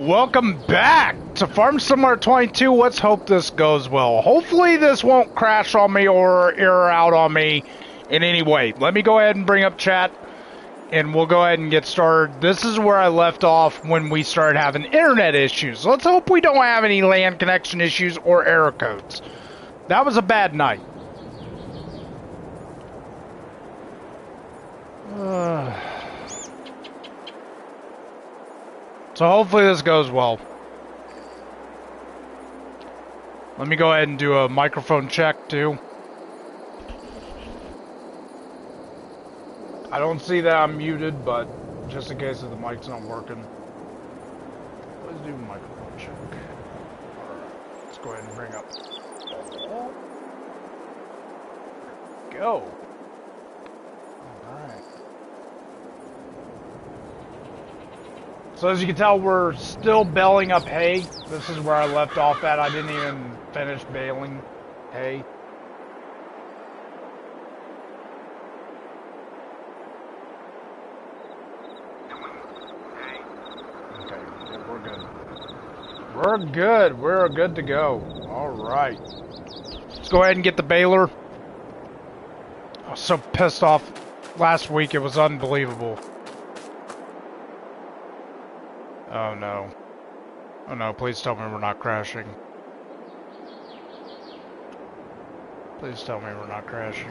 Welcome back to Farm Simulator 22. Let's hope this goes well. Hopefully this won't crash on me or error out on me in any way. Let me go ahead and bring up chat and we'll go ahead and get started. This is where I left off when we started having internet issues. Let's hope we don't have any LAN connection issues or error codes. That was a bad night. So hopefully this goes well. Let me go ahead and do a microphone check too. I don't see that I'm muted, but just in case if the mic's not working. Let's do a microphone check. Alright, let's go ahead and bring up. Go. Alright. So as you can tell, we're still baling up hay. This is where I left off at. I didn't even finish baling hay. Okay, yeah, we're good. We're good. We're good to go. Alright. Let's go ahead and get the baler. I was so pissed off last week. It was unbelievable. Oh no. Oh no, please tell me we're not crashing. Please tell me we're not crashing.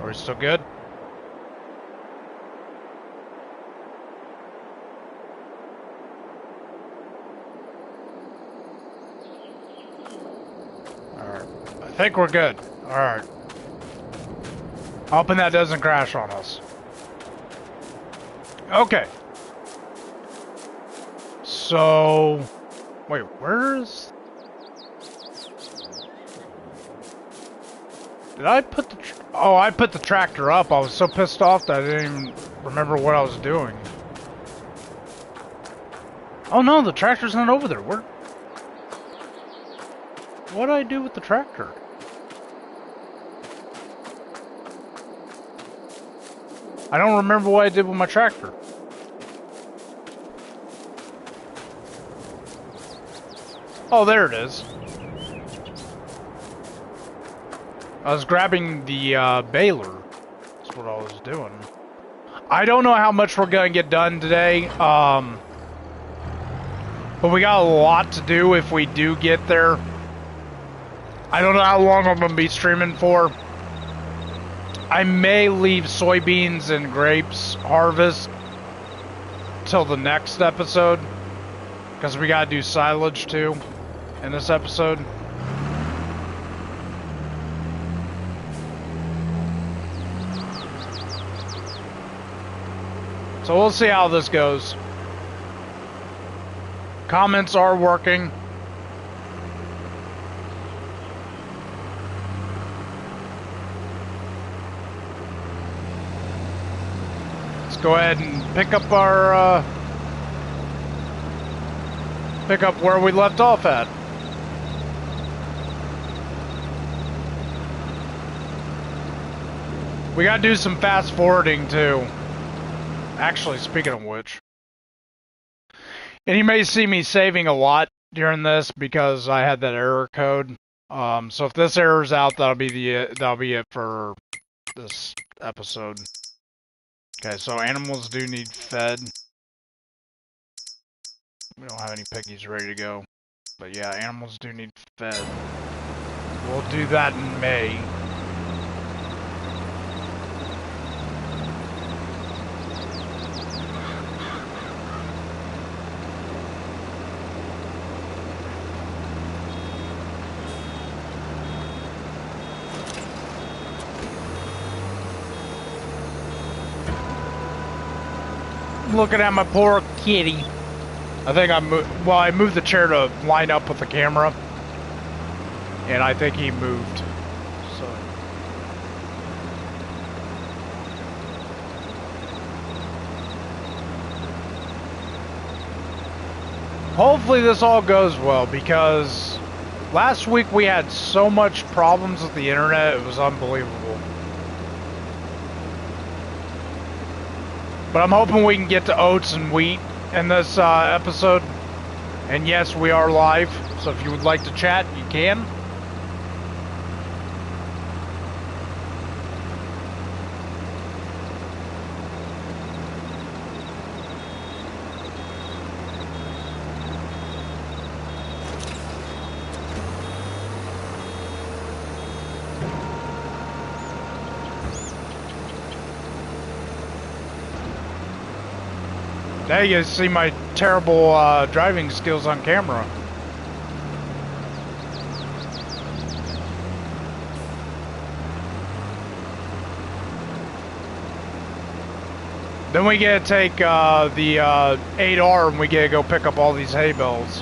Are we still good? Alright. I think we're good. Alright. Hoping that doesn't crash on us. Okay. So... Wait, where's... Did I put the... Oh, I put the tractor up. I was so pissed off that I didn't even remember what I was doing. Oh no, the tractor's not over there. Where... What did I do with the tractor? I don't remember what I did with my tractor. Oh, there it is. I was grabbing the baler. That's what I was doing. I don't know how much we're gonna get done today. But we got a lot to do if we do get there. I don't know how long I'm gonna be streaming for. I may leave soybeans and grapes harvest till the next episode, because we gotta do silage too in this episode. So we'll see how this goes. Comments are working. Go ahead and pick up our pick up where we left off at. We gotta do some fast forwarding too. Actually, speaking of which, and you may see me saving a lot during this because I had that error code. So if this errors out, that'll be it for this episode. Okay, so animals do need fed. We don't have any piggies ready to go. But yeah, animals do need fed. We'll do that in May. Looking at my poor kitty. I think I moved the chair to line up with the camera, and I think he moved. So hopefully this all goes well, because last week we had so much problems with the internet, it was unbelievable. But I'm hoping we can get to oats and wheat in this episode. And yes, we are live, so if you would like to chat, you can. Now you guys see my terrible driving skills on camera. Then we gotta take the 8R and we gotta go pick up all these hay bales.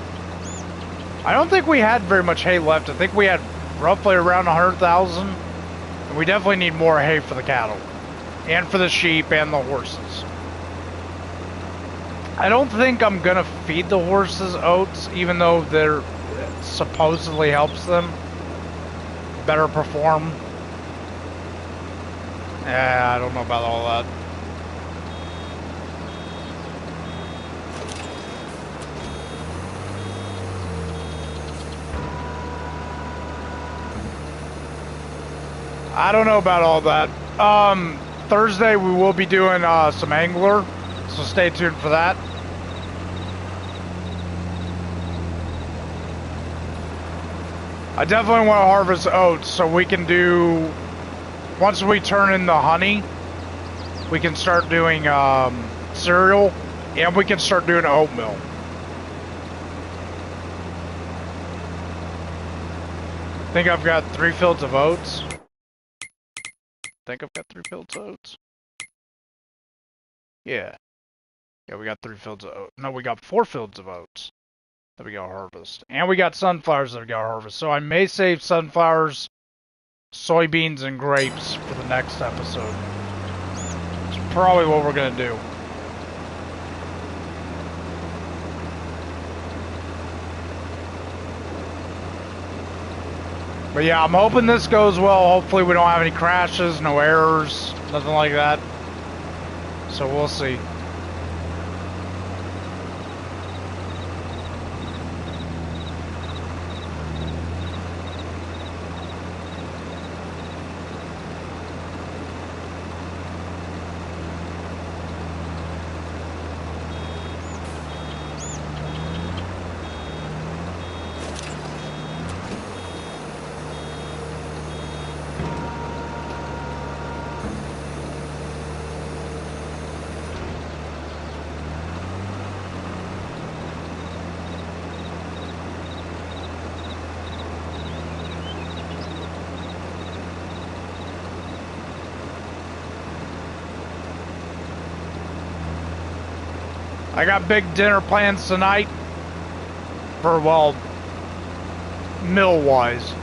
I don't think we had very much hay left. I think we had roughly around 100,000. And we definitely need more hay for the cattle. And for the sheep and the horses. I don't think I'm gonna feed the horses oats, even though they're supposedly helps them better perform. Yeah, I don't know about all that. I don't know about all that. Thursday we will be doing some angler, so stay tuned for that. I definitely want to harvest oats so we can do, once we turn in the honey, we can start doing cereal and we can start doing oatmeal. I think I've got 3 fields of oats. Yeah. Yeah, we got 3 fields of oats. No, we got 4 fields of oats that we gotta harvest. And we got sunflowers that we gotta harvest. So I may save sunflowers, soybeans, and grapes for the next episode. It's probably what we're gonna do. But yeah, I'm hoping this goes well. Hopefully we don't have any crashes, no errors, nothing like that. So we'll see. I got big dinner plans tonight for, well, meal-wise.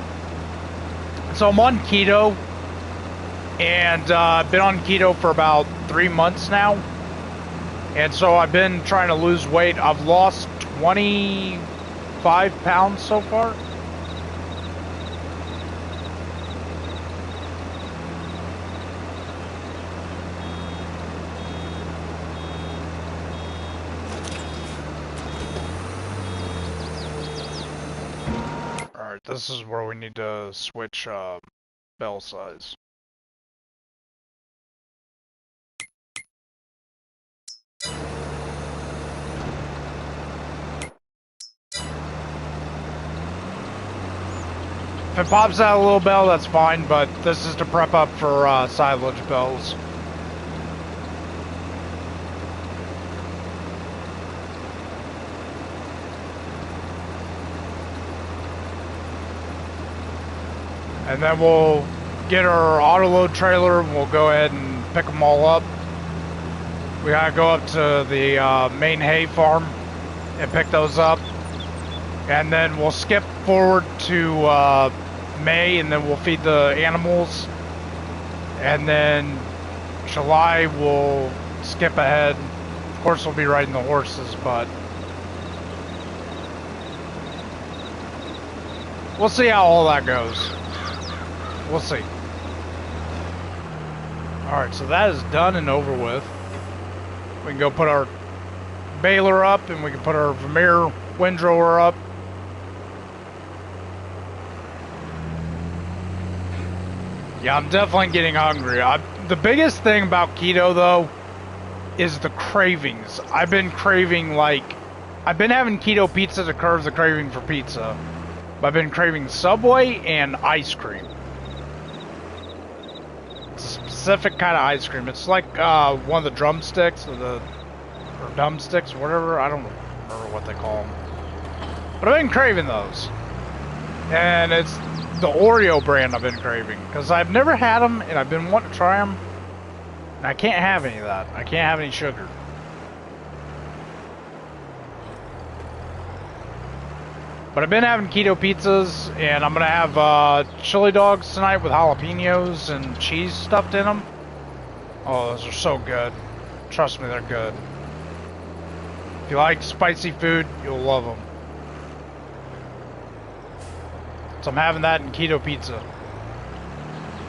So I'm on keto, and I've been on keto for about 3 months now. And so I've been trying to lose weight. I've lost 25 pounds so far. This is where we need to switch bell size. If it pops out a little bell, that's fine, but this is to prep up for silage bells. And then we'll get our auto-load trailer and we'll go ahead and pick them all up. We gotta go up to the main hay farm and pick those up. And then we'll skip forward to May and then we'll feed the animals. And then July we'll skip ahead. Of course we'll be riding the horses, but we'll see how all that goes. We'll see. Alright, so that is done and over with. We can go put our baler up, and we can put our Vermeer windrower up. Yeah, I'm definitely getting hungry. The biggest thing about keto, though, is the cravings. I've been craving, like... I've been having keto pizza to curb the craving for pizza. But I've been craving Subway and ice cream. It's a specific kind of ice cream. It's like one of the drumsticks, or dumbsticks, whatever. I don't remember what they call them. But I've been craving those. And it's the Oreo brand I've been craving. Because I've never had them, and I've been wanting to try them. And I can't have any of that. I can't have any sugar. But I've been having keto pizzas, and I'm going to have chili dogs tonight with jalapenos and cheese stuffed in them. Oh, those are so good. Trust me, they're good. If you like spicy food, you'll love them. So I'm having that in keto pizza.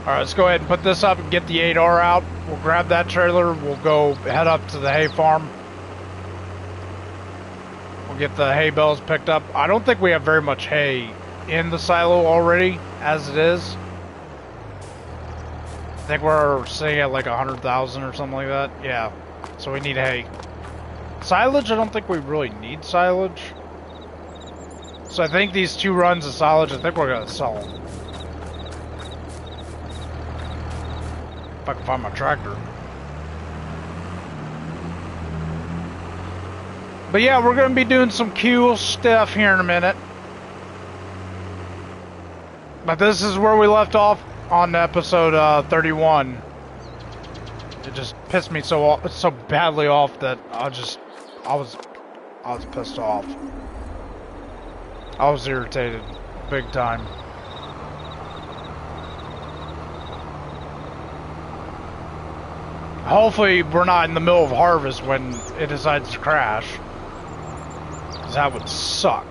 Alright, let's go ahead and put this up and get the 8R out. We'll grab that trailer. We'll go head up to the hay farm. We'll get the hay bales picked up. I don't think we have very much hay in the silo already, as it is. I think we're sitting at like 100,000 or something like that. Yeah, so we need hay. Silage, I don't think we really need silage. So I think these 2 runs of silage, I think we're going to sell them. If I can find my tractor. But yeah, we're going to be doing some cool stuff here in a minute. But this is where we left off on episode 31. It just pissed me so badly off that I was pissed off. I was irritated, big time. Hopefully we're not in the middle of harvest when it decides to crash. That would suck.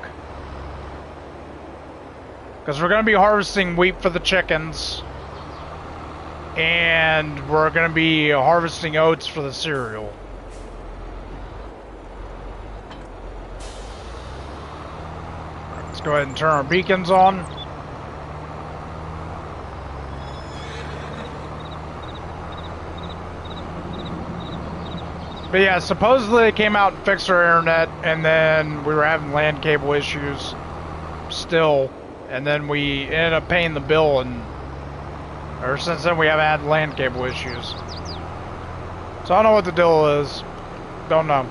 Because we're going to be harvesting wheat for the chickens. And we're going to be harvesting oats for the cereal. Let's go ahead and turn our beacons on. But yeah, supposedly they came out and fixed our internet, and then we were having LAN cable issues still, and then we ended up paying the bill, and ever since then we haven't had LAN cable issues. So I don't know what the deal is. Don't know.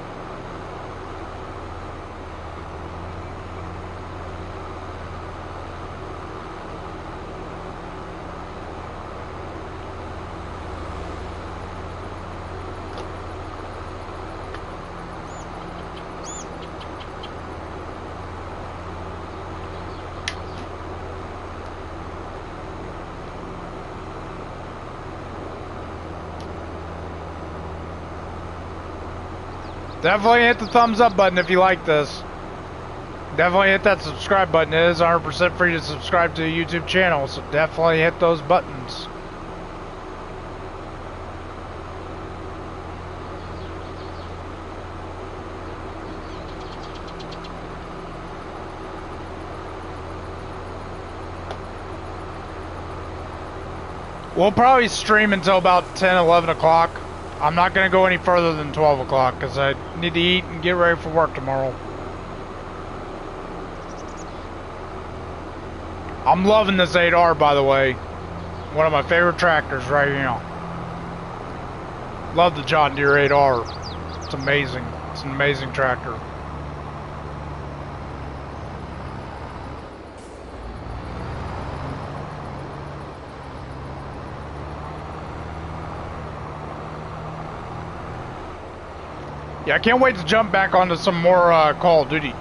Definitely hit the thumbs up button if you like this. Definitely hit that subscribe button. It is 100% free to subscribe to the YouTube channel, so definitely hit those buttons. We'll probably stream until about 10, 11 o'clock. I'm not going to go any further than 12 o'clock because I need to eat and get ready for work tomorrow. I'm loving this 8R, by the way. One of my favorite tractors right now. Love the John Deere 8R. It's amazing. It's an amazing tractor. Yeah, I can't wait to jump back onto some more Call of Duty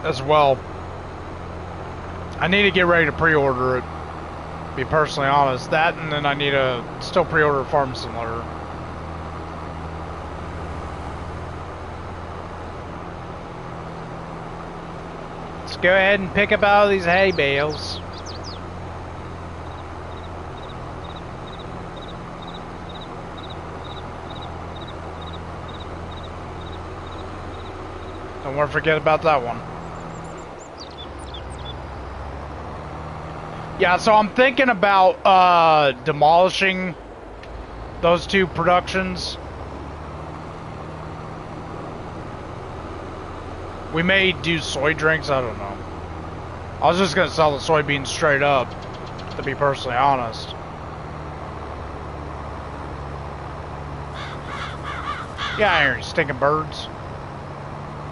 as well. I need to get ready to pre-order it, to be personally honest. That, and then I need to still pre-order Farm Simulator. Let's go ahead and pick up all these hay bales. Don't want to forget about that one. Yeah, so I'm thinking about demolishing those two productions. We may do soy drinks, I don't know. I was just gonna sell the soybeans straight up, to be personally honest. Get out of here, you stinking birds.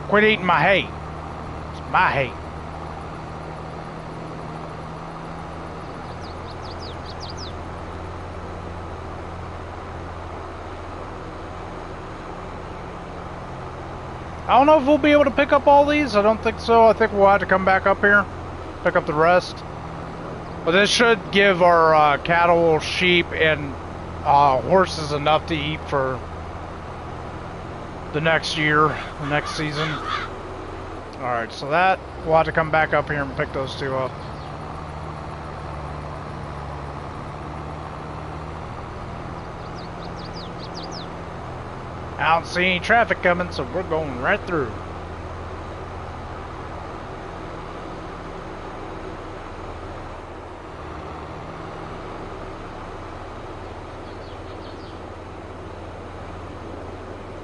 Quit eating my hay. It's my hay. I don't know if we'll be able to pick up all these. I don't think so. I think we'll have to come back up here, pick up the rest. But this should give our cattle, sheep, and horses enough to eat for the next year, the next season. Alright, so that, we'll have to come back up here and pick those two up. I don't see any traffic coming, so we're going right through.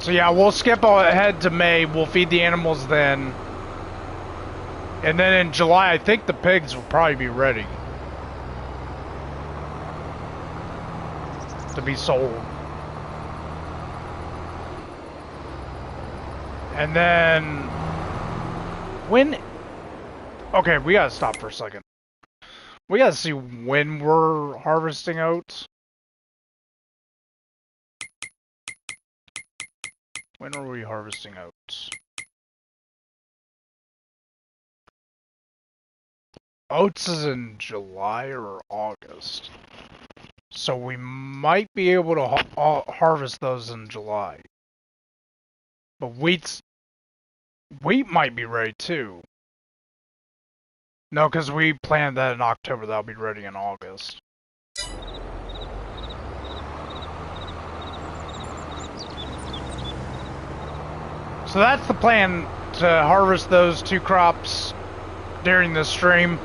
So yeah, we'll skip ahead to May. We'll feed the animals then. And then in July, I think the pigs will probably be ready to be sold. And then when... Okay, we gotta stop for a second. We gotta see when we're harvesting oats. When are we harvesting oats? Oats is in July or August. So we might be able to harvest those in July. But wheat might be ready too. No, because we planned that in October. That'll be ready in August. So that's the plan, to harvest those two crops during this stream.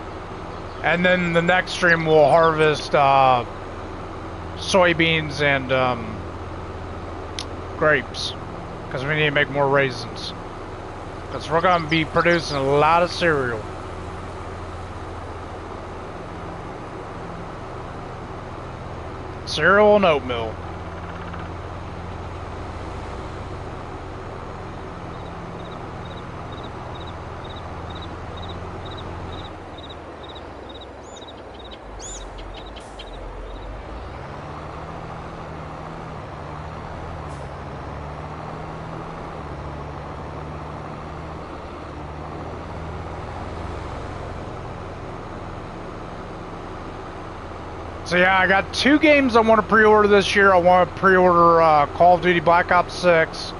And then the next stream we'll harvest soybeans and grapes. Because we need to make more raisins. Because we're going to be producing a lot of cereal. Cereal and oatmeal. So yeah, I got 2 games I want to pre-order this year. I want to pre-order Call of Duty Black Ops 6.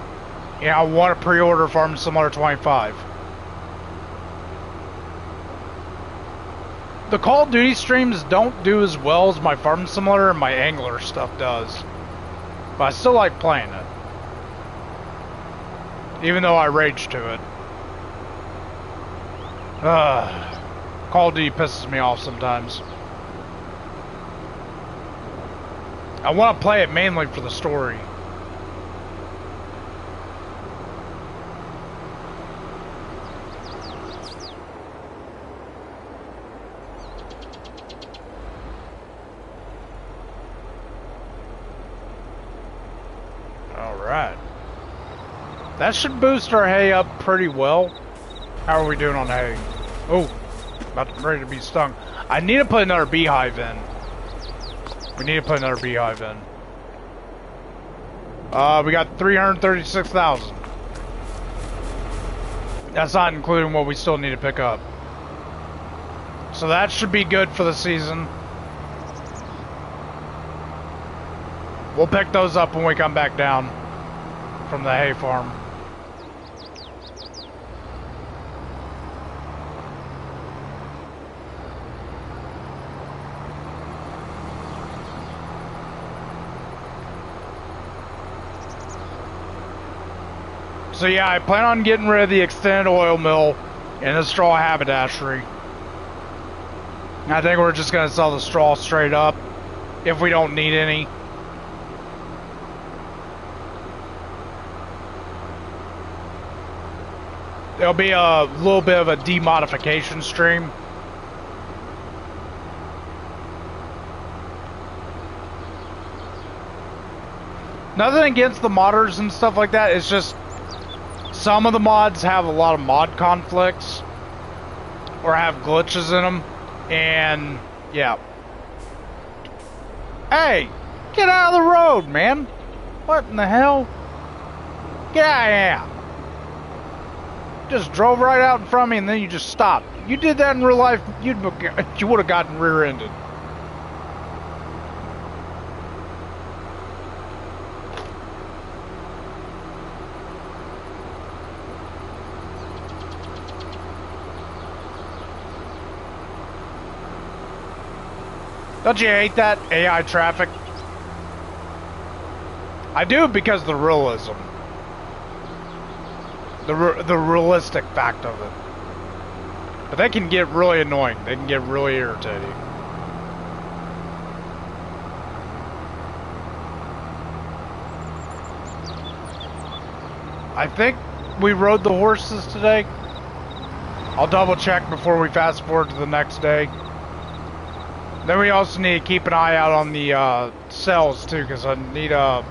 And I want to pre-order Farm Simulator 25. The Call of Duty streams don't do as well as my Farm Simulator and my Angler stuff does. But I still like playing it. Even though I rage to it. Call of Duty pisses me off sometimes. I want to play it mainly for the story. Alright. That should boost our hay up pretty well. How are we doing on hay? Oh, ready to be stung. I need to put another beehive in. We need to put another beehive in. We got 336,000. That's not including what we still need to pick up. So that should be good for the season. We'll pick those up when we come back down from the hay farm. So yeah, I plan on getting rid of the extended oil mill and the straw haberdashery. I think we're just going to sell the straw straight up if we don't need any. There'll be a little bit of a demodification stream. Nothing against the modders and stuff like that. It's just some of the mods have a lot of mod conflicts or have glitches in them. And yeah. Hey, get out of the road, man. What in the hell? Get out of here. Just drove right out in front of me and then you just stopped. You did that in real life, you would have gotten rear-ended. Don't you hate that AI traffic? I do because of the realism. The realistic fact of it. But they can get really annoying. They can get really irritating. I think we rode the horses today. I'll double check before we fast forward to the next day. Then we also need to keep an eye out on the cells too, because I need a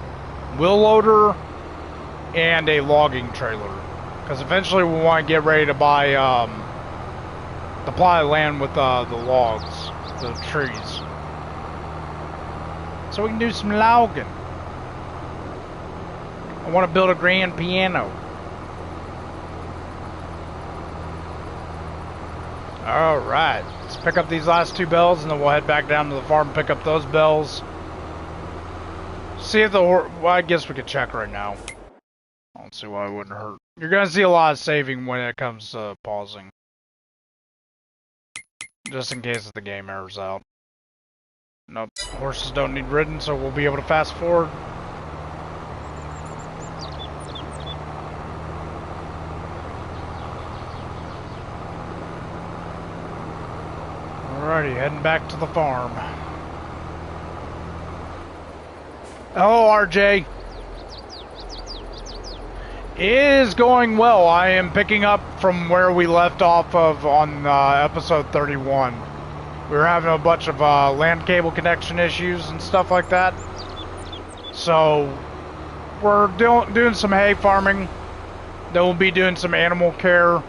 wheel loader and a logging trailer. Because eventually we want to get ready to buy the plot of land with the logs, the trees. So we can do some logging. I want to build a grand piano. Alright, let's pick up these last 2 bells and then we'll head back down to the farm and pick up those bells. See if the well, I guess we could check right now. I don't see why it wouldn't hurt. You're going to see a lot of saving when it comes to pausing. Just in case the game errors out. Nope, horses don't need ridden, so we'll be able to fast forward. Alrighty, heading back to the farm. Hello, RJ. It is going well. I am picking up from where we left off of on episode 31. We were having a bunch of land cable connection issues and stuff like that. So we're doing some hay farming. Then we'll be doing some animal care.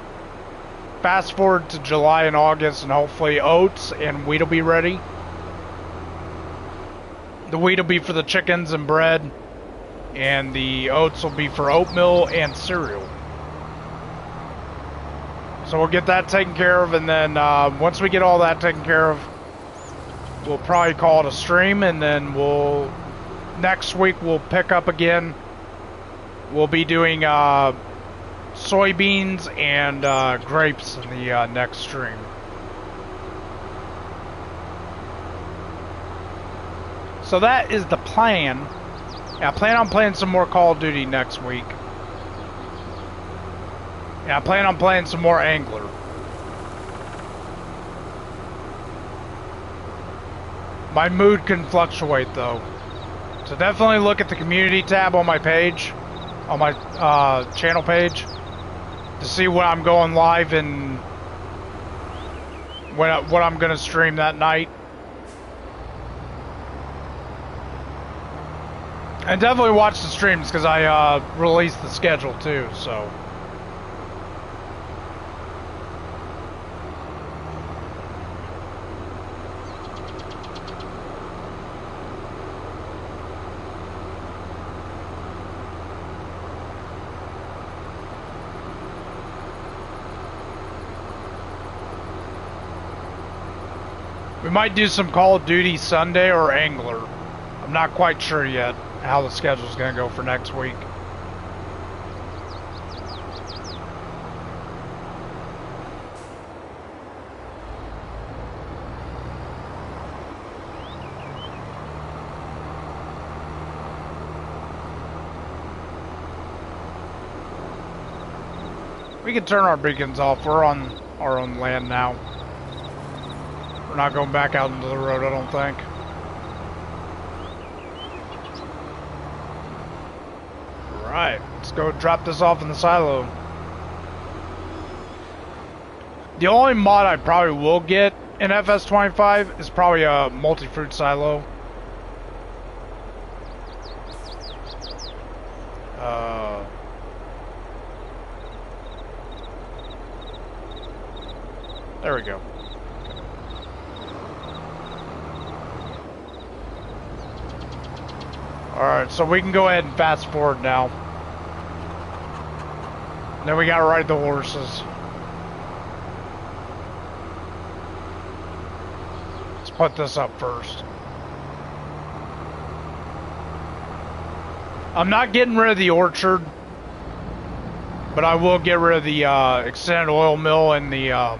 Fast forward to July and August, and hopefully oats and wheat will be ready. The wheat will be for the chickens and bread. And the oats will be for oatmeal and cereal. So we'll get that taken care of, and then once we get all that taken care of, we'll probably call it a stream, and then next week we'll pick up again. We'll be doing soybeans and grapes in the next stream. So that is the plan. Yeah, I plan on playing some more Call of Duty next week. Yeah, I plan on playing some more Angler. My mood can fluctuate though. So definitely look at the community tab on my page, on my channel page, to see when I'm going live and what I'm going to stream that night. And definitely watch the streams, because I release the schedule too, so. We might do some Call of Duty Sunday or Angler. I'm not quite sure yet how the schedule's going to go for next week. We can turn our beacons off. We're on our own land now. We're not going back out into the road, I don't think. Alright, let's go drop this off in the silo. The only mod I probably will get in FS25 is probably a multi-fruit silo. There we go. Alright, so we can go ahead and fast forward now. Then we gotta ride the horses. Let's put this up first. I'm not getting rid of the orchard, but I will get rid of the extended oil mill and the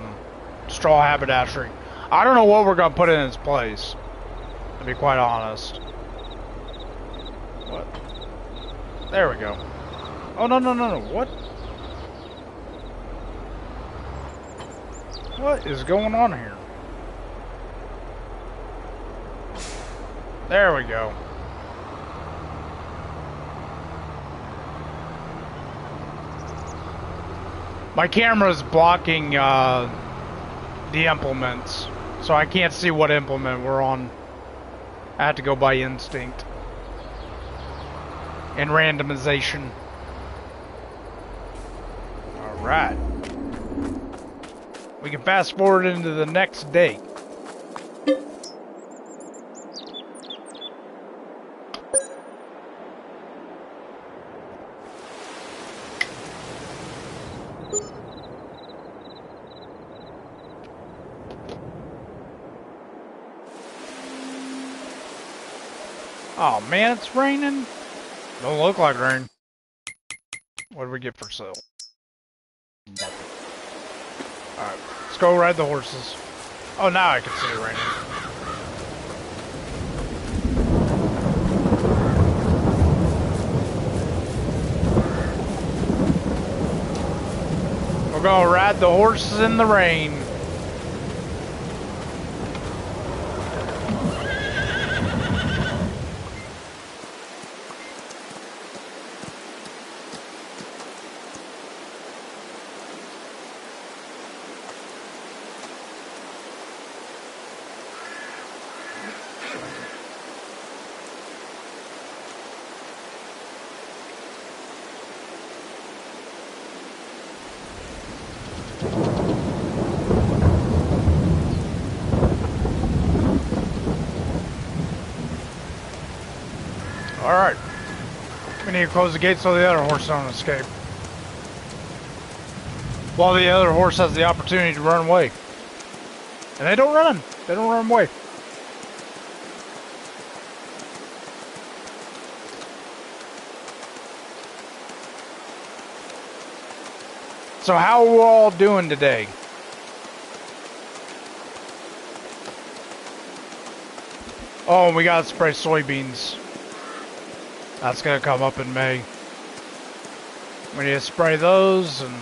straw haberdashery. I don't know what we're gonna put in its place, to be quite honest. What? There we go. Oh, no, no, no, no. What? What is going on here? There we go. My camera's blocking the implements, so I can't see what implement we're on. I have to go by instinct and randomization. Alright. We can fast forward into the next day. Oh man, it's raining. Don't look like rain. What do we get for sale? Nothing. Alright, let's go ride the horses. Oh, now I can see it raining. We're gonna ride the horses in the rain. Alright. We need to close the gate so the other horse don't escape. While the other horse has the opportunity to run away. And they don't run. They don't run away. So how are we all doing today? Oh, we gotta spray soybeans. That's gonna come up in May. We need to spray those and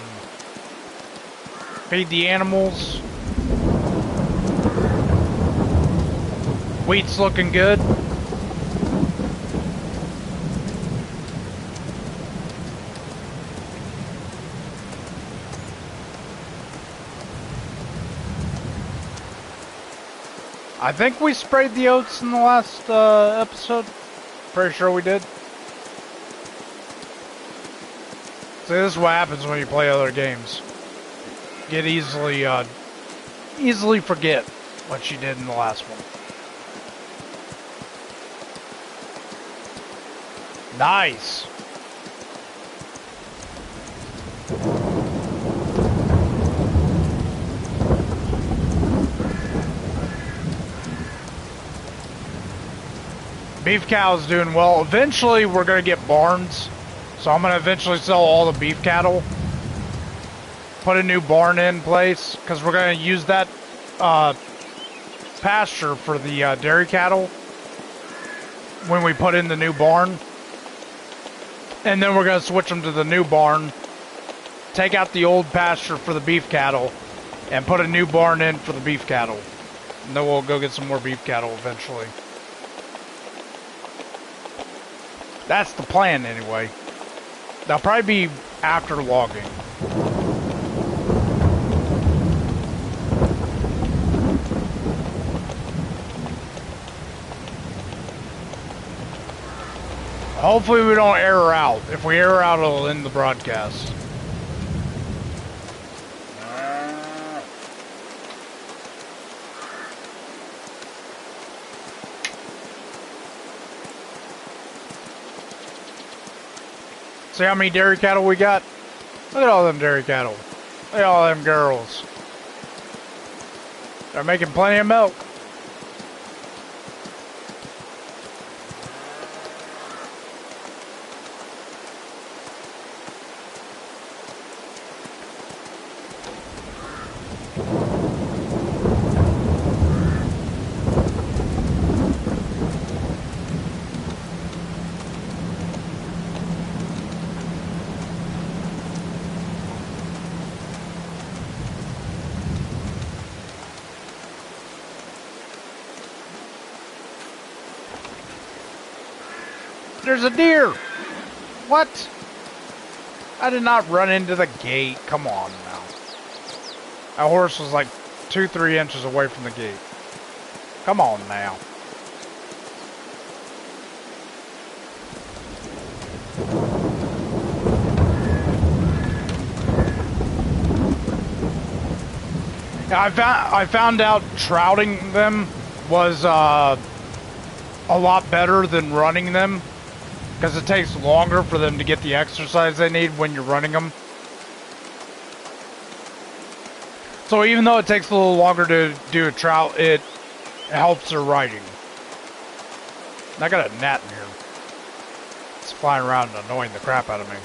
feed the animals. Wheat's looking good. I think we sprayed the oats in the last episode. Pretty sure we did. See, this is what happens when you play other games. You get easily forget what you did in the last one. Nice. Beef cow's doing well. Eventually, we're going to get barns. So I'm going to eventually sell all the beef cattle. Put a new barn in place. Because we're going to use that pasture for the dairy cattle. When we put in the new barn. And then we're going to switch them to the new barn. take out the old pasture for the beef cattle and put a new barn in for the beef cattle. And then we'll go get some more beef cattle eventually. That's the plan anyway. That'll probably be after logging. Hopefully we don't error out. If we error out, it'll end the broadcast. See how many dairy cattle we got? Look at all them dairy cattle. Look at all them girls. They're making plenty of milk. There's a deer! What? I did not run into the gate. Come on now. That horse was like 2-3 inches away from the gate. Come on now. I found out trouting them was a lot better than running them, because it takes longer for them to get the exercise they need when you're running them. So even though it takes a little longer to do a trout, it helps their riding. And I got a gnat in here. It's flying around and annoying the crap out of me.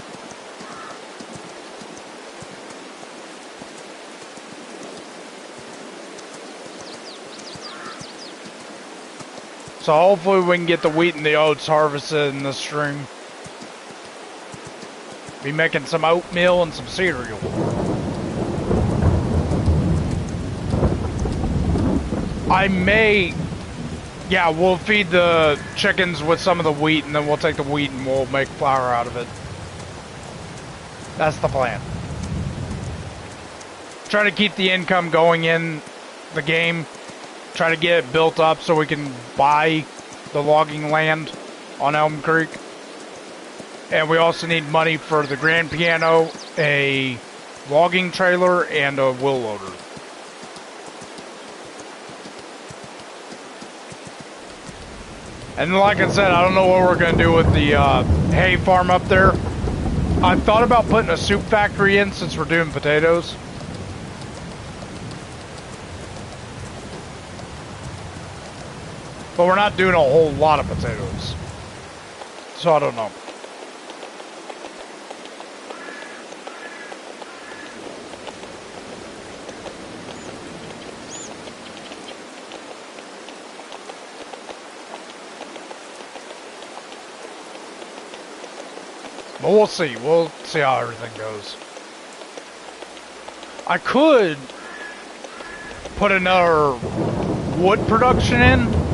So hopefully we can get the wheat and the oats harvested in this stream. Be making some oatmeal and some cereal. I may... Yeah, we'll feed the chickens with some of the wheat, and then we'll take the wheat and we'll make flour out of it. That's the plan. Try to keep the income going in the game. Try to get it built up so we can buy the logging land on Elmcreek. And we also need money for the grand piano, a logging trailer, and a wheel loader. And like I said, I don't know what we're going to do with the hay farm up there. I thought about putting a soup factory in since we're doing potatoes. But we're not doing a whole lot of potatoes. So I don't know. But we'll see. We'll see how everything goes. I could put another wood production in,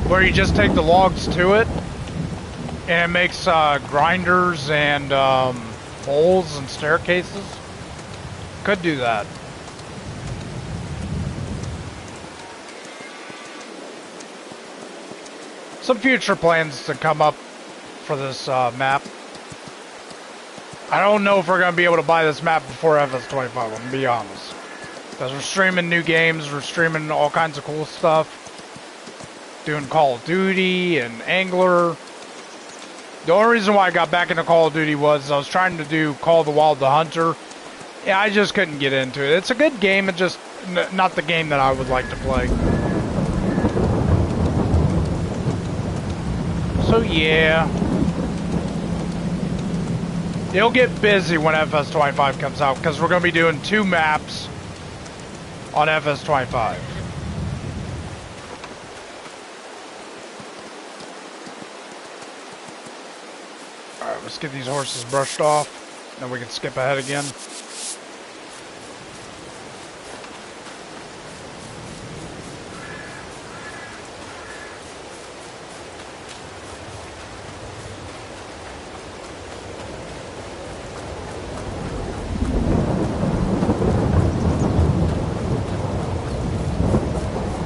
where you just take the logs to it, and it makes grinders and bowls and staircases. Could do that. Some future plans to come up for this map. I don't know if we're going to be able to buy this map before FS25, I'm going to be honest. Because we're streaming new games, we're streaming all kinds of cool stuff. Doing Call of Duty and Angler. The only reason why I got back into Call of Duty was I was trying to do Call of the Wild the Hunter. Yeah, I just couldn't get into it. It's a good game, it's just not the game that I would like to play. So yeah. It'll get busy when FS25 comes out, because we're going to be doing 2 maps on FS25. Alright, let's get these horses brushed off. Then we can skip ahead again.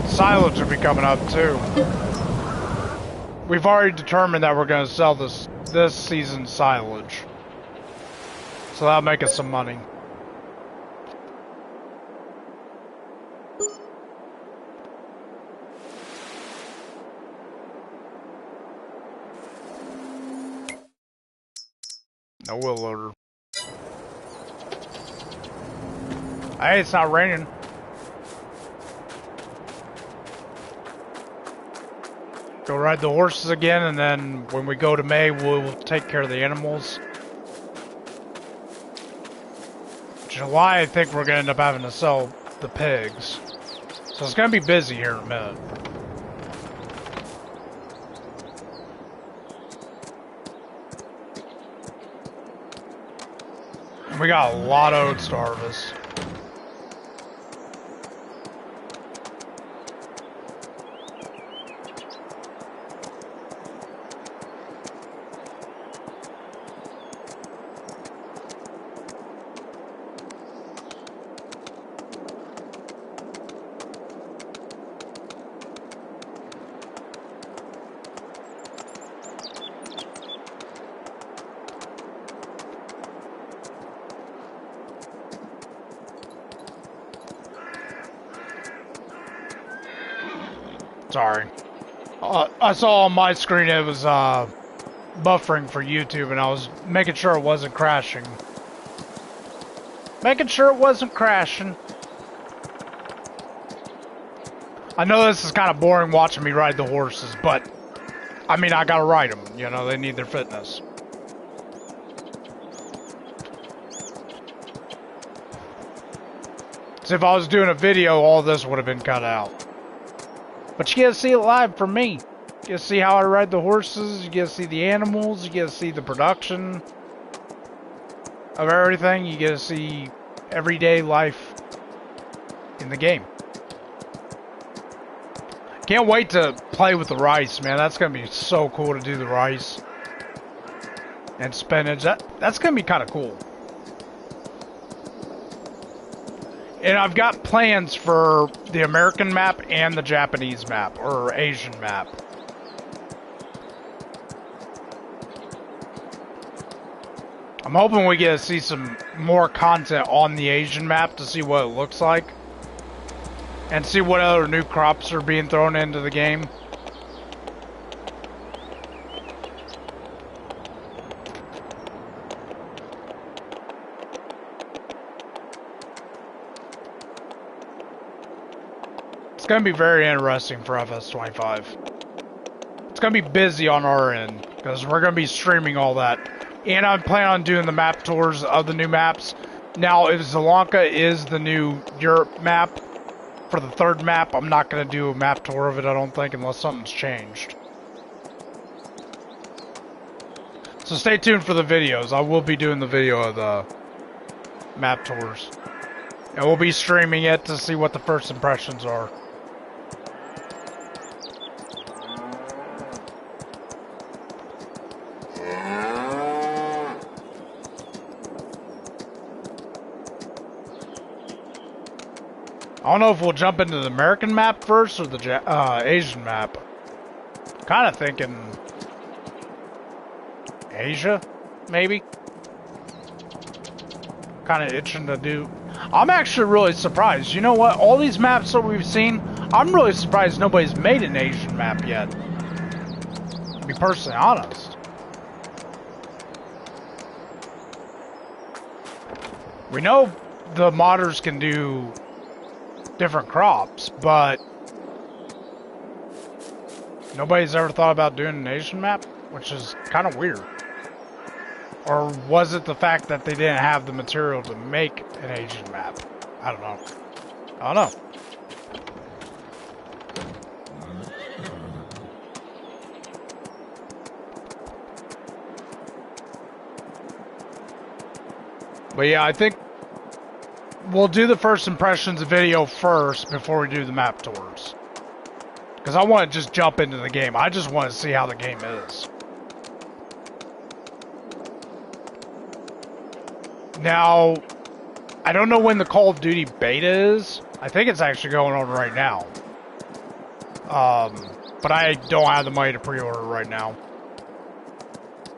Silage will be coming up too. We've already determined that we're going to sell this season's silage. So that'll make us some money. No wheel loader. Hey, it's not raining. Go ride the horses again, and then when we go to May, we'll take care of the animals. July, I think we're going to end up having to sell the pigs. So it's going to be busy here in a minute. And we got a lot of oats to harvest. Sorry. I saw on my screen it was buffering for YouTube, and I was making sure it wasn't crashing. Making sure it wasn't crashing. I know this is kind of boring watching me ride the horses, but I mean, I gotta ride them. You know, they need their fitness. So if I was doing a video, all this would have been cut out. But you get to see it live from me. You get to see how I ride the horses, you get to see the animals, you get to see the production of everything, you get to see everyday life in the game. Can't wait to play with the rice, man. That's going to be so cool to do the rice and spinach. That's going to be kind of cool. And I've got plans for the American map and the Japanese map, or Asian map. I'm hoping we get to see some more content on the Asian map to see what it looks like. And see what other new crops are being thrown into the game. It's going to be very interesting for FS25. It's going to be busy on our end, because we're going to be streaming all that. And I'm planning on doing the map tours of the new maps. Now, if Sri is the new Europe map, for the third map, I'm not going to do a map tour of it, I don't think, unless something's changed. So stay tuned for the videos. I will be doing the video of the map tours. And we'll be streaming it to see what the first impressions are. I don't know if we'll jump into the American map first or the Asian map. Kind of thinking Asia, maybe. Kind of itching to do. I'm actually really surprised. You know what? All these maps that we've seen, I'm really surprised nobody's made an Asian map yet. To be personally honest. We know the modders can do different crops, but nobody's ever thought about doing an Asian map, which is kind of weird. Or was it the fact that they didn't have the material to make an Asian map? I don't know. I don't know. But yeah, I think we'll do the first impressions video first before we do the map tours. Because I want to just jump into the game. I just want to see how the game is. Now, I don't know when the Call of Duty beta is. I think it's actually going on right now. But I don't have the money to pre-order right now.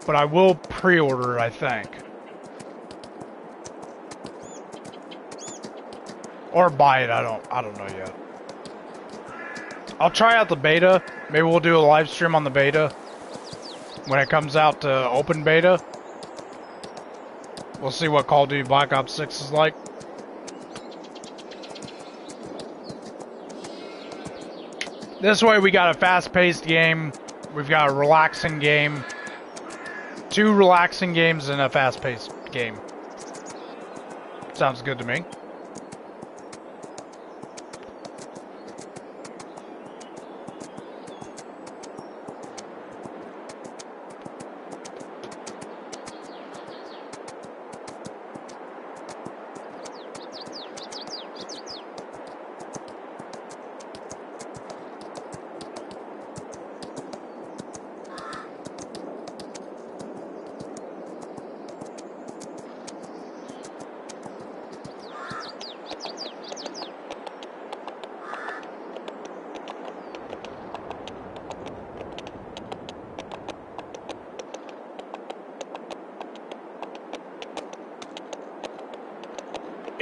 But I will pre-order it, I think. Or buy it, I don't know yet. I'll try out the beta. Maybe we'll do a live stream on the beta. When it comes out to open beta. We'll see what Call of Duty Black Ops 6 is like. This way we got a fast-paced game. We've got a relaxing game. 2 relaxing games and a fast-paced game. Sounds good to me.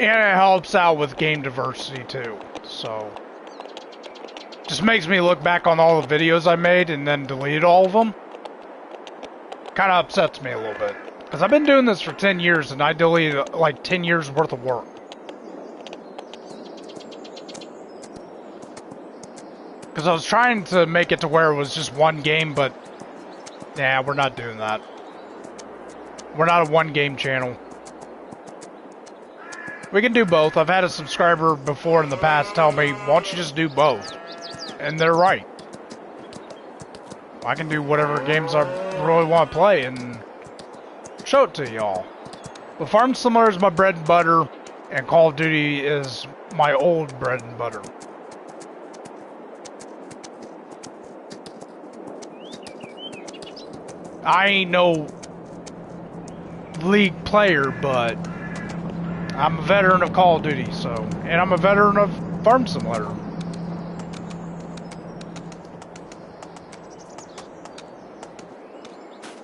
And it helps out with game diversity too, so just makes me look back on all the videos I made and then delete all of them. Kind of upsets me a little bit, because I've been doing this for 10 years and I deleted like 10 years worth of work. Because I was trying to make it to where it was just one game, but nah, we're not doing that. We're not a one game channel. We can do both. I've had a subscriber before in the past tell me, why don't you just do both? And they're right. I can do whatever games I really want to play and show it to y'all. But Farm Simulator is my bread and butter, and Call of Duty is my old bread and butter. I ain't no league player, but I'm a veteran of Call of Duty, so, and I'm a veteran of Farm Simulator.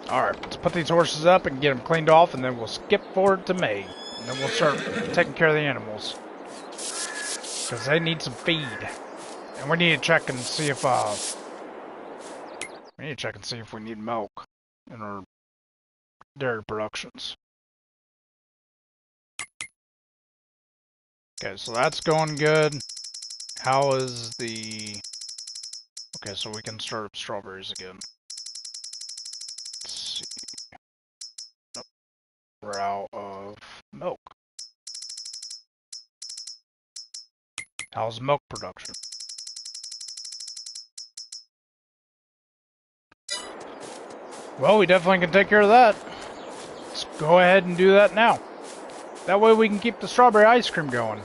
Alright, let's put these horses up and get them cleaned off, and then we'll skip forward to May. And then we'll start taking care of the animals. Because they need some feed. And we need to check and see if, we need milk in our dairy productions. Okay, so that's going good. How is the... Okay, so we can start up strawberries again. Let's see. Nope. We're out of milk. How's milk production? Well, we definitely can take care of that. Let's go ahead and do that now. That way we can keep the strawberry ice cream going.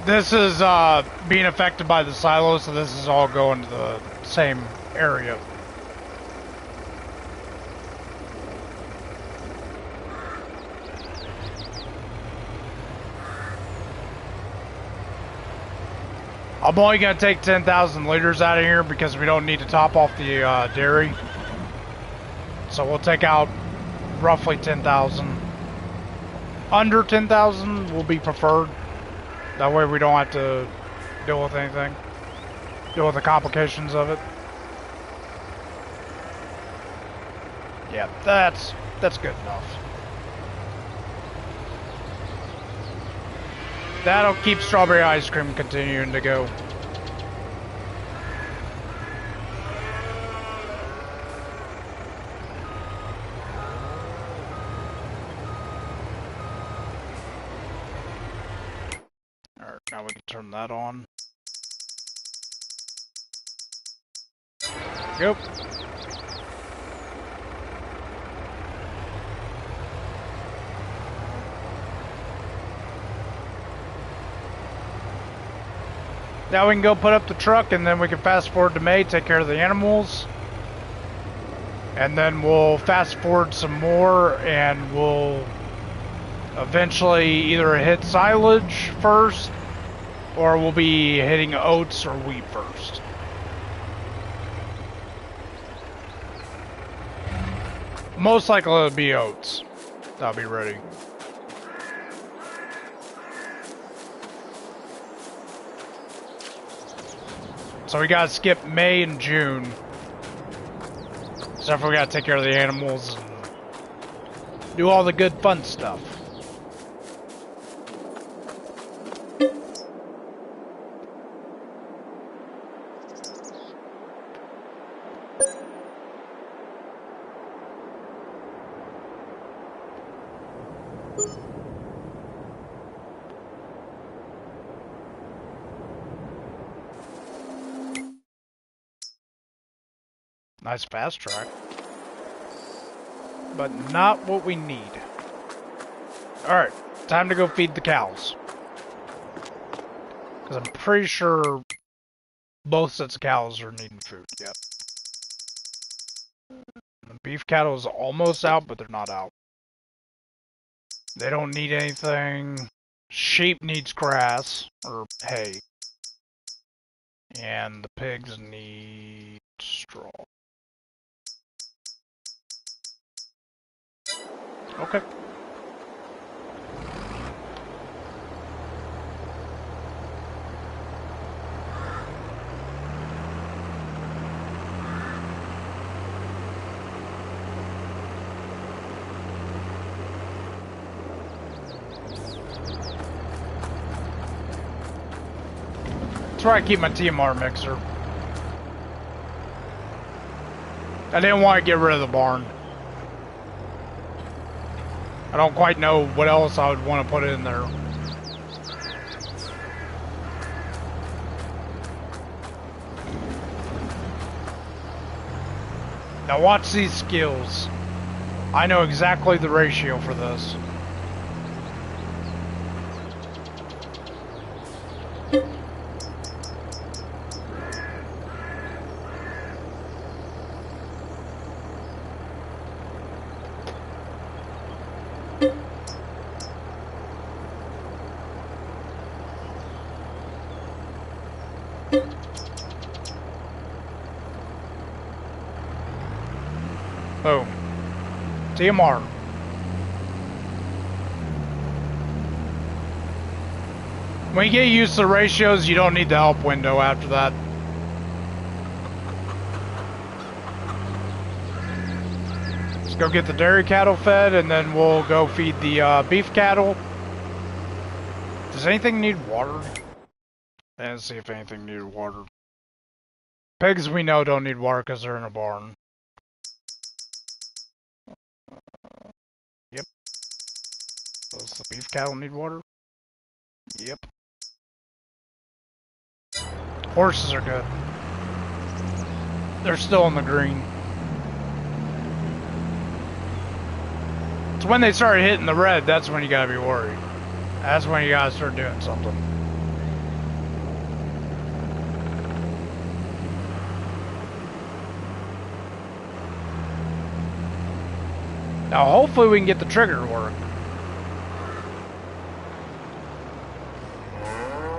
This is being affected by the silos, so this is all going to the same area. I'm only going to take 10,000 liters out of here because we don't need to top off the dairy. So we'll take out roughly 10,000. Under 10,000 will be preferred. That way we don't have to deal with anything. Deal with the complications of it. Yeah, that's good enough. That'll keep strawberry ice cream continuing to go. Alright, now we can turn that on. Yep. Now we can go put up the truck, and then we can fast forward to May, take care of the animals. And then we'll fast forward some more, and we'll eventually either hit silage first, or we'll be hitting oats or wheat first. Most likely it'll be oats. That'll be ready. So we gotta skip May and June. So we gotta take care of the animals and do all the good fun stuff. Nice fast track. But not what we need. Alright, time to go feed the cows. Because I'm pretty sure both sets of cows are needing food yet. The beef cattle is almost out, but they're not out. They don't need anything. Sheep needs grass, or hay. And the pigs need straw. Okay. That's where I keep my TMR mixer. I didn't want to get rid of the barn. I don't quite know what else I would want to put in there. Now watch these skills. I know exactly the ratio for this. Boom. TMR. When you get used to the ratios, you don't need the help window after that. Let's go get the dairy cattle fed, and then we'll go feed the beef cattle. Does anything need water? Let's see if anything needed water. Pigs we know don't need water because they're in a barn. Yep. Does the beef cattle need water? Yep. Horses are good. They're still in the green. It's when they start hitting the red, that's when you gotta be worried. That's when you gotta start doing something. Now hopefully we can get the trigger to work.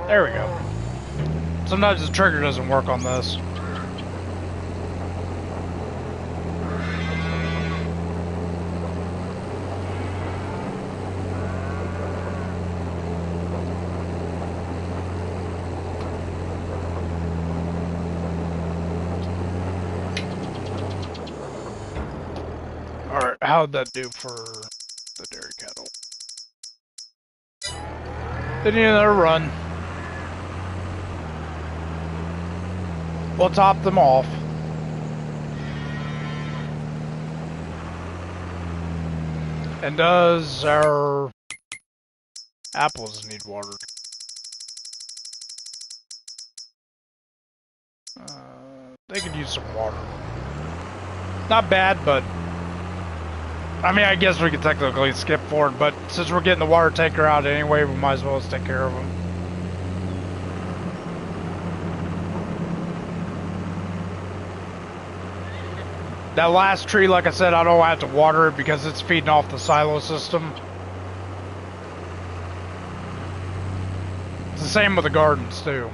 There we go. Sometimes the trigger doesn't work on this. Alright, how'd that do for the dairy cattle? They need another run. We'll top them off. And does our apples need water? They could use some water. Not bad, but I mean, I guess we could technically skip forward, but since we're getting the water tanker out anyway, we might as well just take care of them. That last tree, like I said, I don't have to water it because it's feeding off the silo system. It's the same with the gardens, too.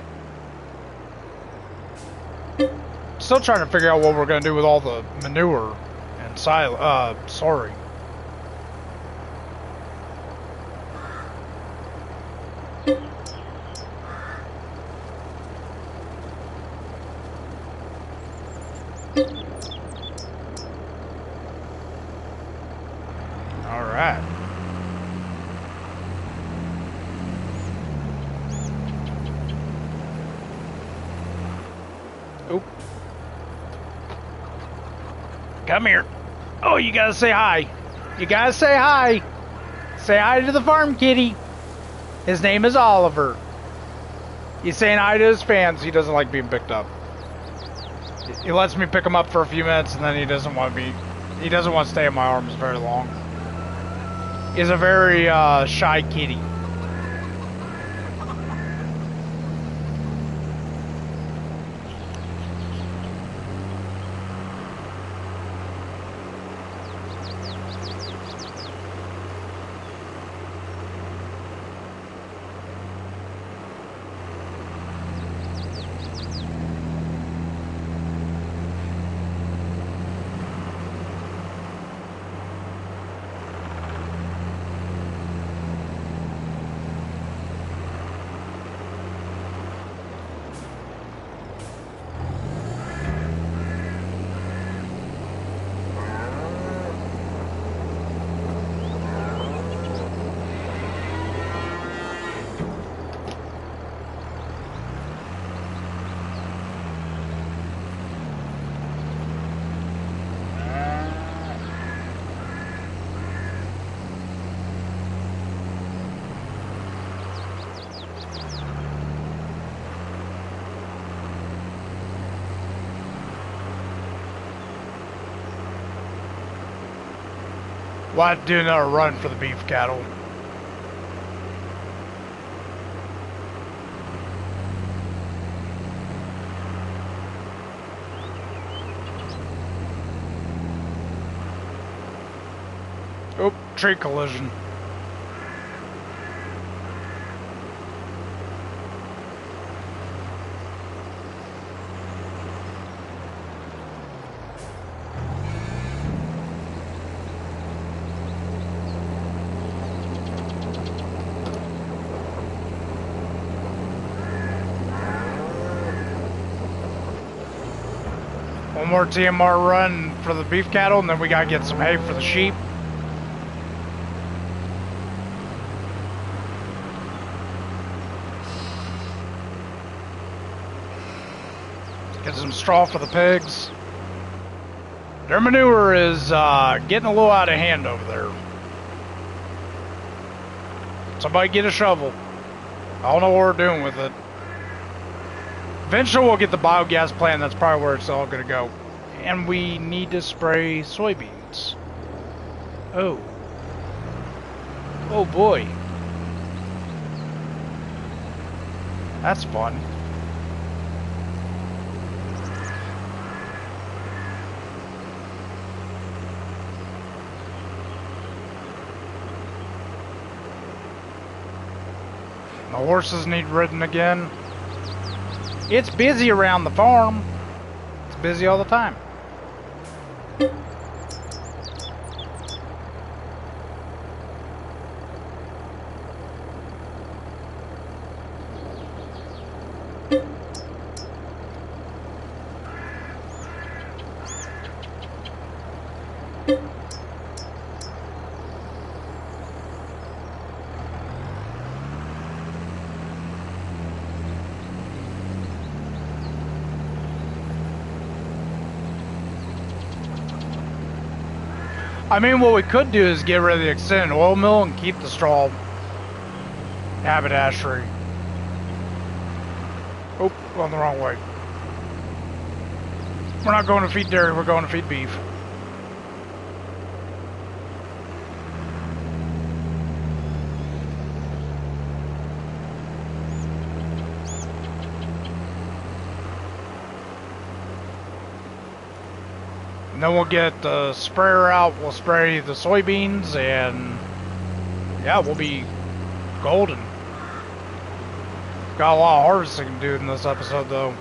Still trying to figure out what we're going to do with all the manure and sorry. Alright. Oop. Come here. Oh, you gotta say hi. You gotta say hi. Say hi to the farm kitty. His name is Oliver. He's saying hi to his fans. He doesn't like being picked up. He lets me pick him up for a few minutes and then he doesn't want to stay in my arms very long. He's a very shy kitty. We'll have to do another run for the beef cattle. Oop, tree collision. One more TMR run for the beef cattle, and then we gotta get some hay for the sheep. Get some straw for the pigs. Their manure is getting a little out of hand over there. Somebody get a shovel. I don't know what we're doing with it. Eventually we'll get the biogas plant, that's probably where it's all gonna go. And we need to spray soybeans. Oh. Oh boy. That's fun. My horses need ridden again. It's busy around the farm. It's busy all the time. I mean, what we could do is get rid of the extended oil mill and keep the straw haberdashery. Oh, going the wrong way. We're not going to feed dairy, we're going to feed beef. And then we'll get the sprayer out, we'll spray the soybeans, and yeah, we'll be golden. Got a lot of harvesting to do in this episode though.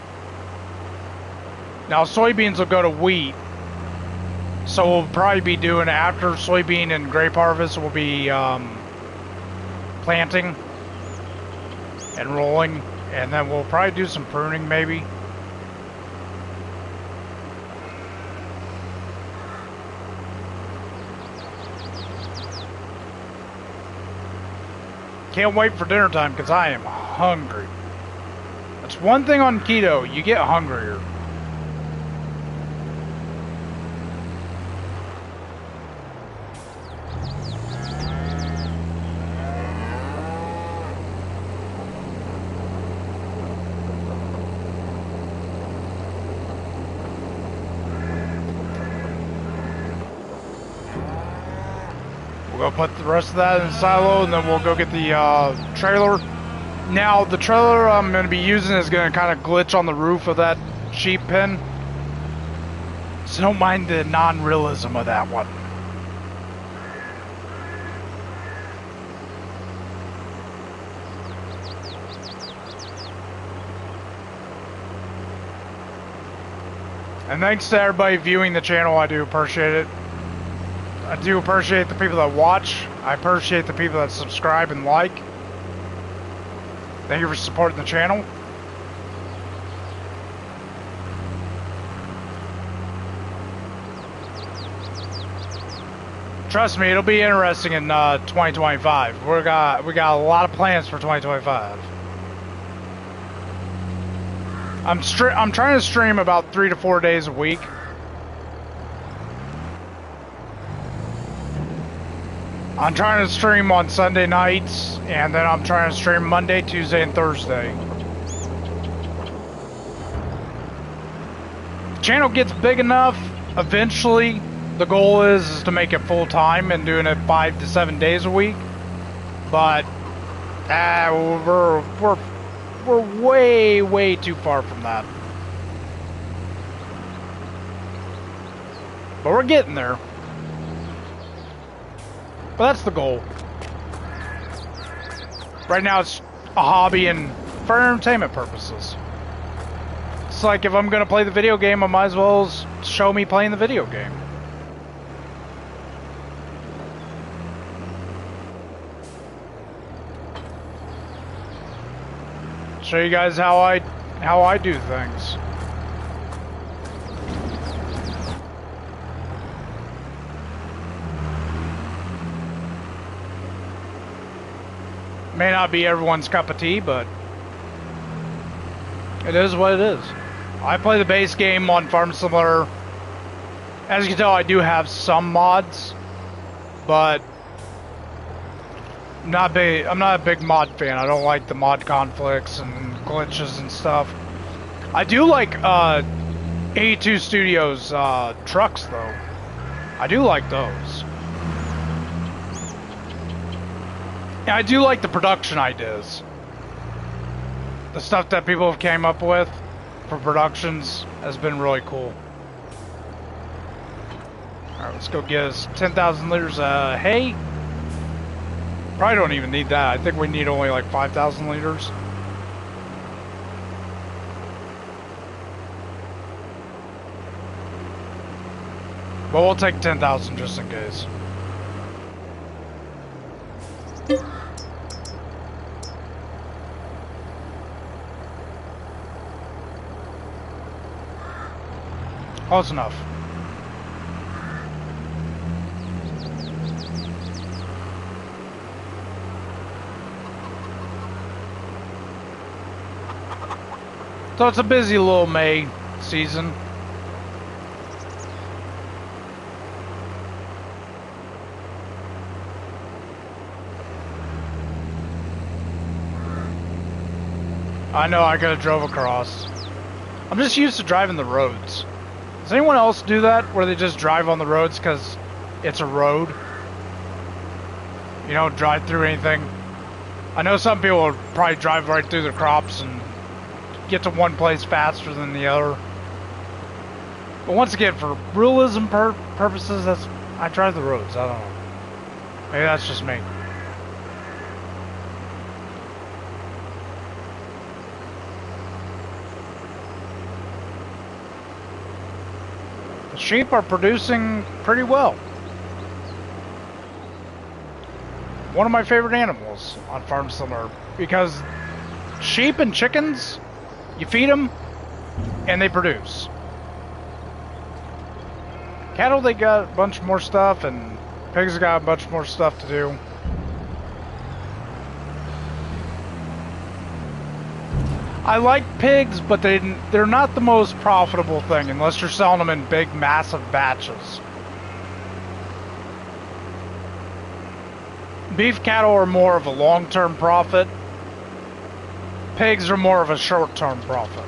Now soybeans will go to wheat, so we'll probably be doing after soybean and grape harvest, we'll be planting and rolling, and then we'll probably do some pruning maybe. Can't wait for dinner time because I am hungry. That's one thing on keto, you get hungrier. We'll go put the rest of that in the silo, and then we'll go get the trailer. Now, the trailer I'm going to be using is going to kind of glitch on the roof of that sheep pen. So don't mind the non-realism of that one. And thanks to everybody viewing the channel, I do appreciate it. I do appreciate the people that watch. I appreciate the people that subscribe and like. Thank you for supporting the channel. Trust me, it'll be interesting in 2025. We got a lot of plans for 2025. I'm trying to stream about 3 to 4 days a week. I'm trying to stream on Sunday nights, and then I'm trying to stream Monday, Tuesday, and Thursday. The channel gets big enough, eventually the goal is to make it full-time and doing it 5 to 7 days a week. But we're way too far from that. But we're getting there. But that's the goal. Right now it's a hobby and for entertainment purposes. It's like if I'm going to play the video game, I might as well show me playing the video game. Show you guys how I do things. May not be everyone's cup of tea, but it is what it is. I play the base game on Farm Simulator. As you can tell, I do have some mods, but I'm not a big mod fan. I don't like the mod conflicts and glitches and stuff. I do like 82 Studios trucks, though. I do like those. Yeah, I do like the production ideas. The stuff that people have came up with for productions has been really cool. Alright, let's go get us 10,000 liters of hay. Probably don't even need that. I think we need only like 5,000 liters. But we'll take 10,000 just in case. Close enough. So it's a busy little May season. I know, I could have drove across. I'm just used to driving the roads. Does anyone else do that, where they just drive on the roads because it's a road? You don't drive through anything? I know some people will probably drive right through the crops and get to one place faster than the other. But once again, for realism purposes, I drive the roads. I don't know. Maybe that's just me. The sheep are producing pretty well. One of my favorite animals on Farm Simulator, because sheep and chickens, you feed them and they produce. Cattle, they got a bunch more stuff, and pigs got a bunch more stuff to do. I like pigs, but they're not the most profitable thing unless you're selling them in big, massive batches. Beef cattle are more of a long-term profit. Pigs are more of a short-term profit.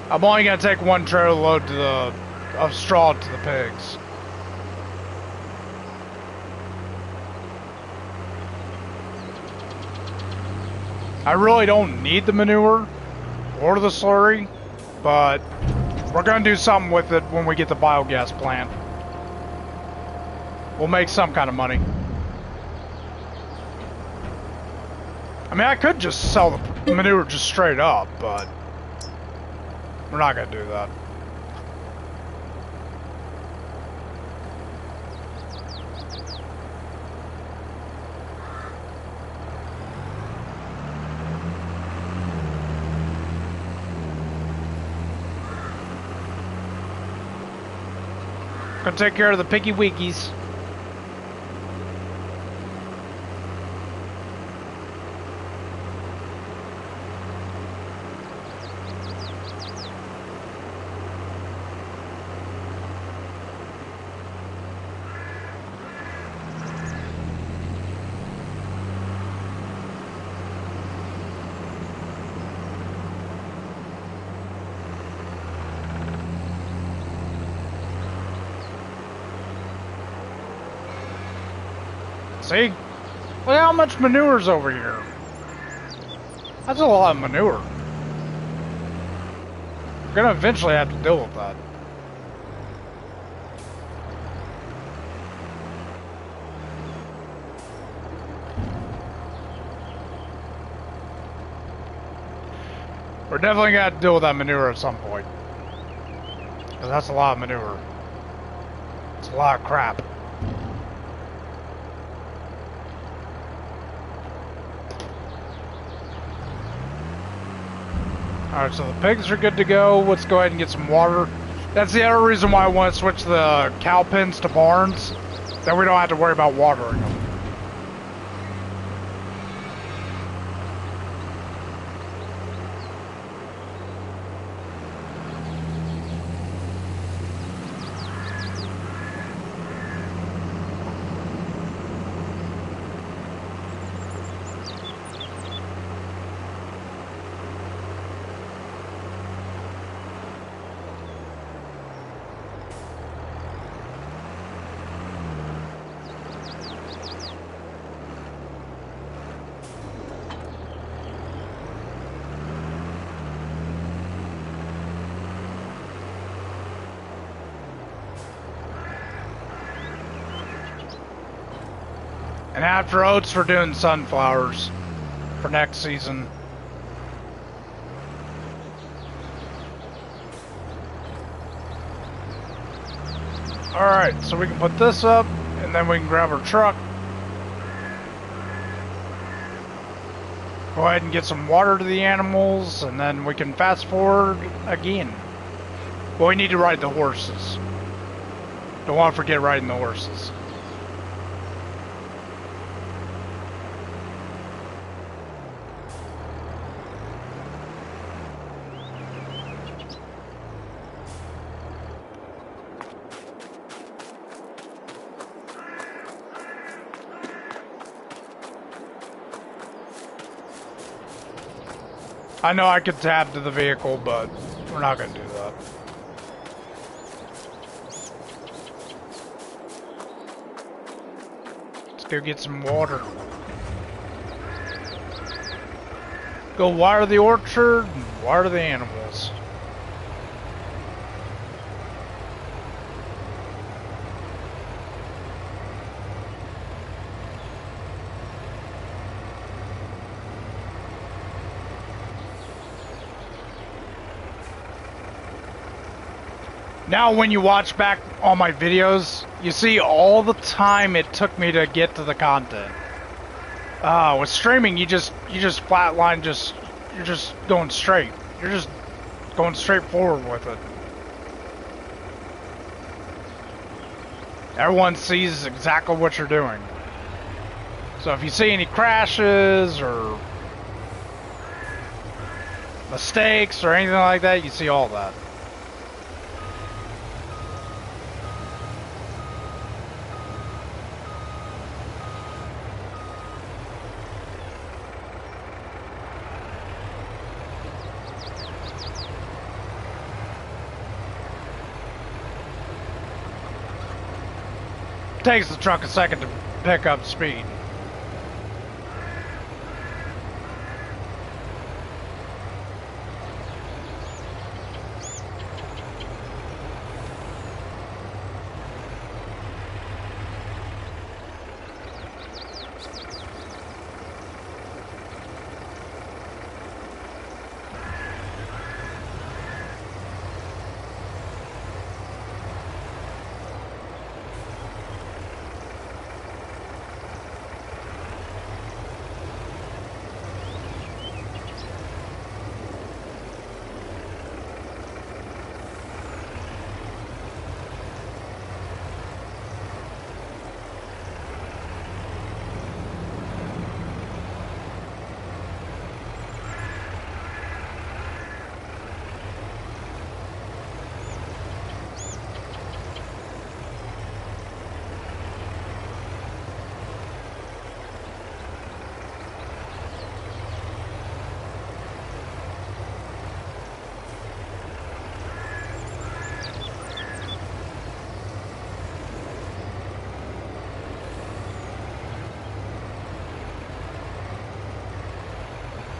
I'm only going to take one trailer load of straw to the pigs. I really don't need the manure or the slurry, but we're going to do something with it when we get the biogas plant. We'll make some kind of money. I mean, I could just sell the manure just straight up, but we're not going to do that. Gonna take care of the piggy wiggies. See? Look how much manure's over here. That's a lot of manure. We're gonna eventually have to deal with that. We're definitely gonna have to deal with that manure at some point. Because that's a lot of manure. It's a lot of crap. Alright, so the pigs are good to go. Let's go ahead and get some water. That's the other reason why I want to switch the cow pens to barns. Then we don't have to worry about watering them. And after oats, we're doing sunflowers for next season. Alright, so we can put this up, and then we can grab our truck. Go ahead and get some water to the animals, and then we can fast forward again. Well, we need to ride the horses. Don't want to forget riding the horses. I know I could tab to the vehicle, but we're not going to do that. Let's go get some water. Go water the orchard and water the animals. Now when you watch back all my videos, you see all the time it took me to get to the content. With streaming, you just flatline, you're just going straight. You're just going straight forward with it. Everyone sees exactly what you're doing. So if you see any crashes or mistakes or anything like that, you see all that. Takes the truck a second to pick up speed.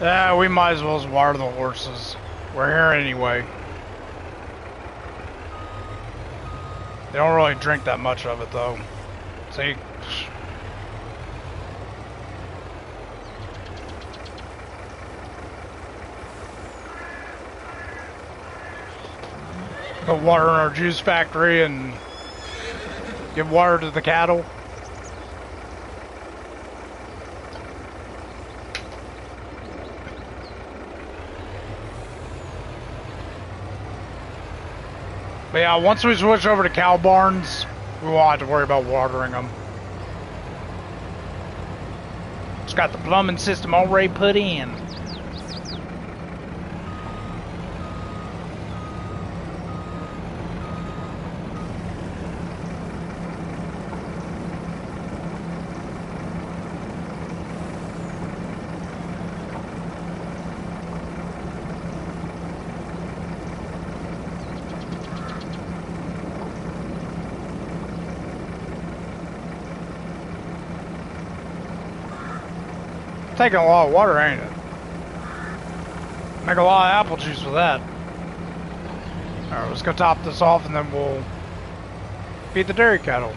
Yeah, we might as well just water the horses. We're here anyway. They don't really drink that much of it though. See? Go water in our juice factory and give water to the cattle. But yeah, once we switch over to cow barns, we won't have to worry about watering them. It's got the plumbing system already put in. Taking a lot of water, ain't it? Make a lot of apple juice with that. Alright, let's go top this off and then we'll feed the dairy cattle.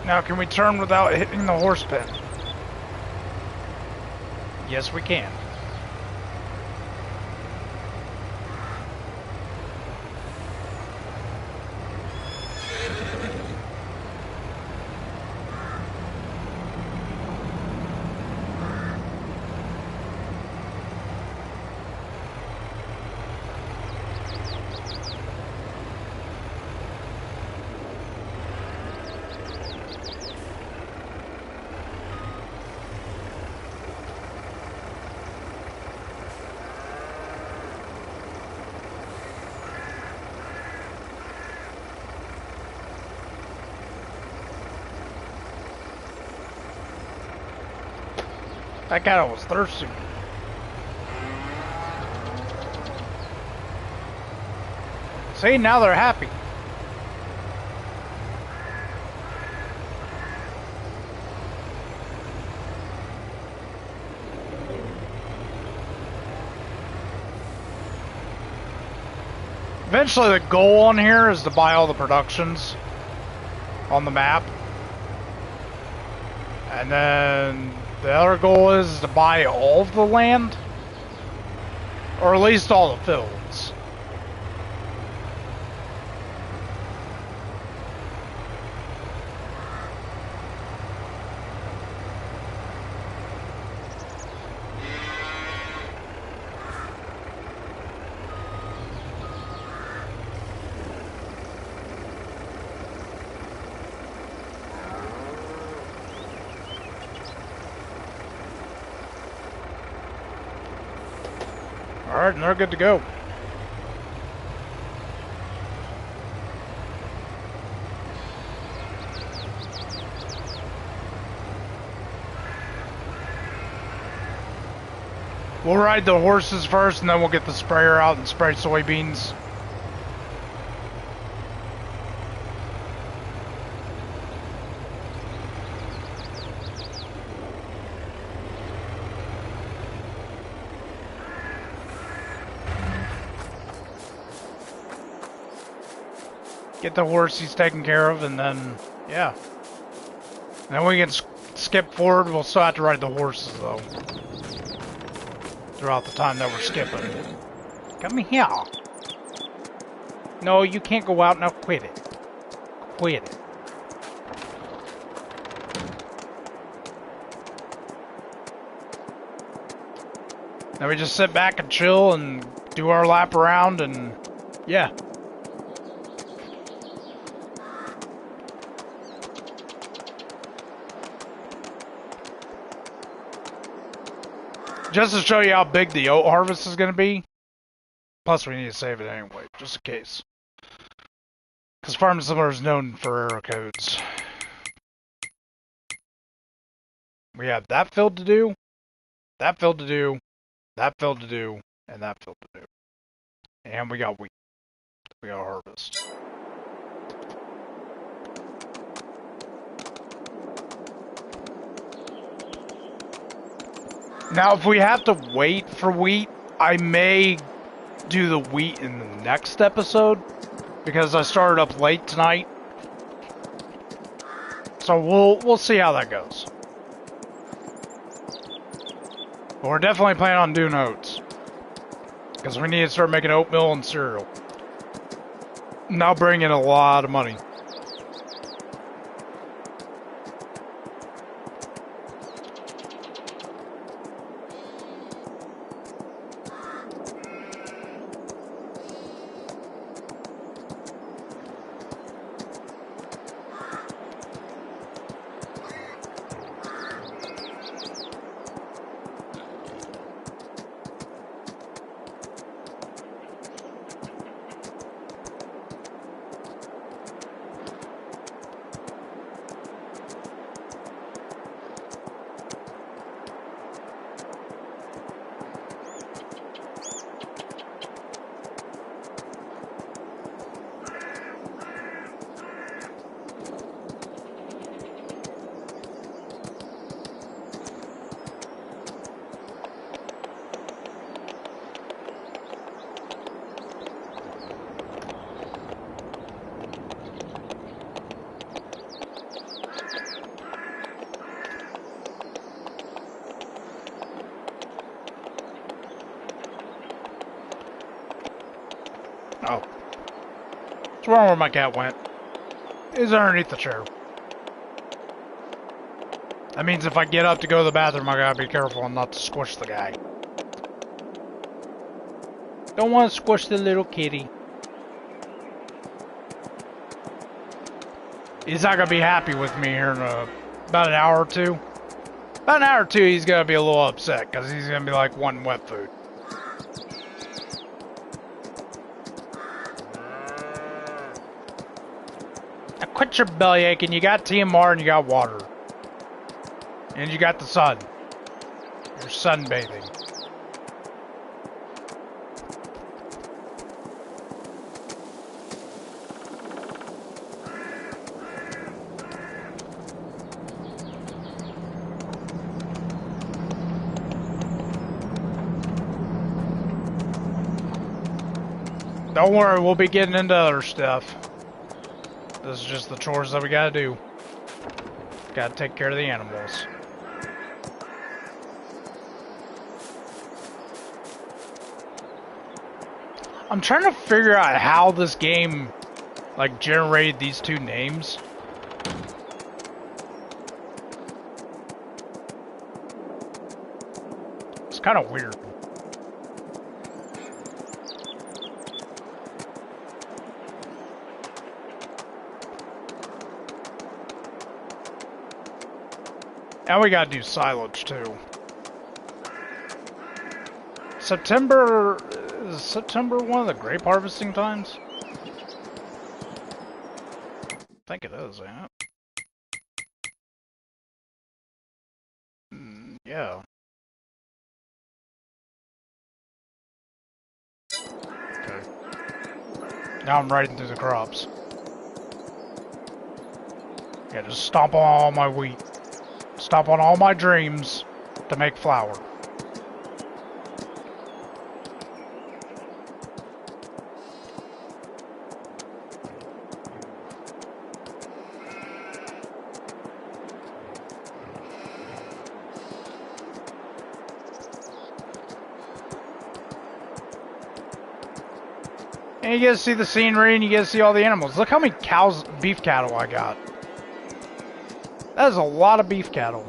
Now, can we turn without hitting the horse pen? Yes, we can. That cattle was thirsty. See, now they're happy. Eventually the goal on here is to buy all the productions on the map. And then the other goal is to buy all of the land. Or at least all the fields. Alright, and they're good to go. We'll ride the horses first, and then we'll get the sprayer out and spray soybeans. Get the horses taken care of, and then, yeah. And then we can skip forward. We'll still have to ride the horses, though. Throughout the time that we're skipping. Come here. No, you can't go out. Now quit it. Quit it. Now we just sit back and chill and do our lap around, and yeah. Just to show you how big the oat harvest is going to be. Plus, we need to save it anyway, just in case. Because Farm Simulator is known for error codes. We have that field to do, that field to do, that field to do, and that field to do. And we got wheat. We got harvest. Now, if we have to wait for wheat, I may do the wheat in the next episode, because I started up late tonight. So we'll see how that goes. But we're definitely planning on doing oats, because we need to start making oatmeal and cereal. Now bring in a lot of money. Oh. What's wrong where my cat went? He's underneath the chair. That means if I get up to go to the bathroom, I gotta be careful not to squish the guy. Don't want to squish the little kitty. He's not gonna be happy with me here in about an hour or two. About an hour or two, he's gonna be a little upset, because he's gonna be like wanting wet food. Quit your belly aching. You got TMR and you got water. And you got the sun. You're sunbathing. Don't worry, we'll be getting into other stuff. This is just the chores that we gotta do. Gotta take care of the animals. I'm trying to figure out how this game, like, generated these two names. It's kind of weird. Now we gotta do silage too. September... Is September one of the grape harvesting times? I think it is, ain't it? Yeah. Okay. Now I'm riding through the crops. Yeah, just stomp on all my wheat. Stomp on all my dreams to make flour. And you get to see the scenery and you get to see all the animals. Look how many beef cattle I got. That is a lot of beef cattle.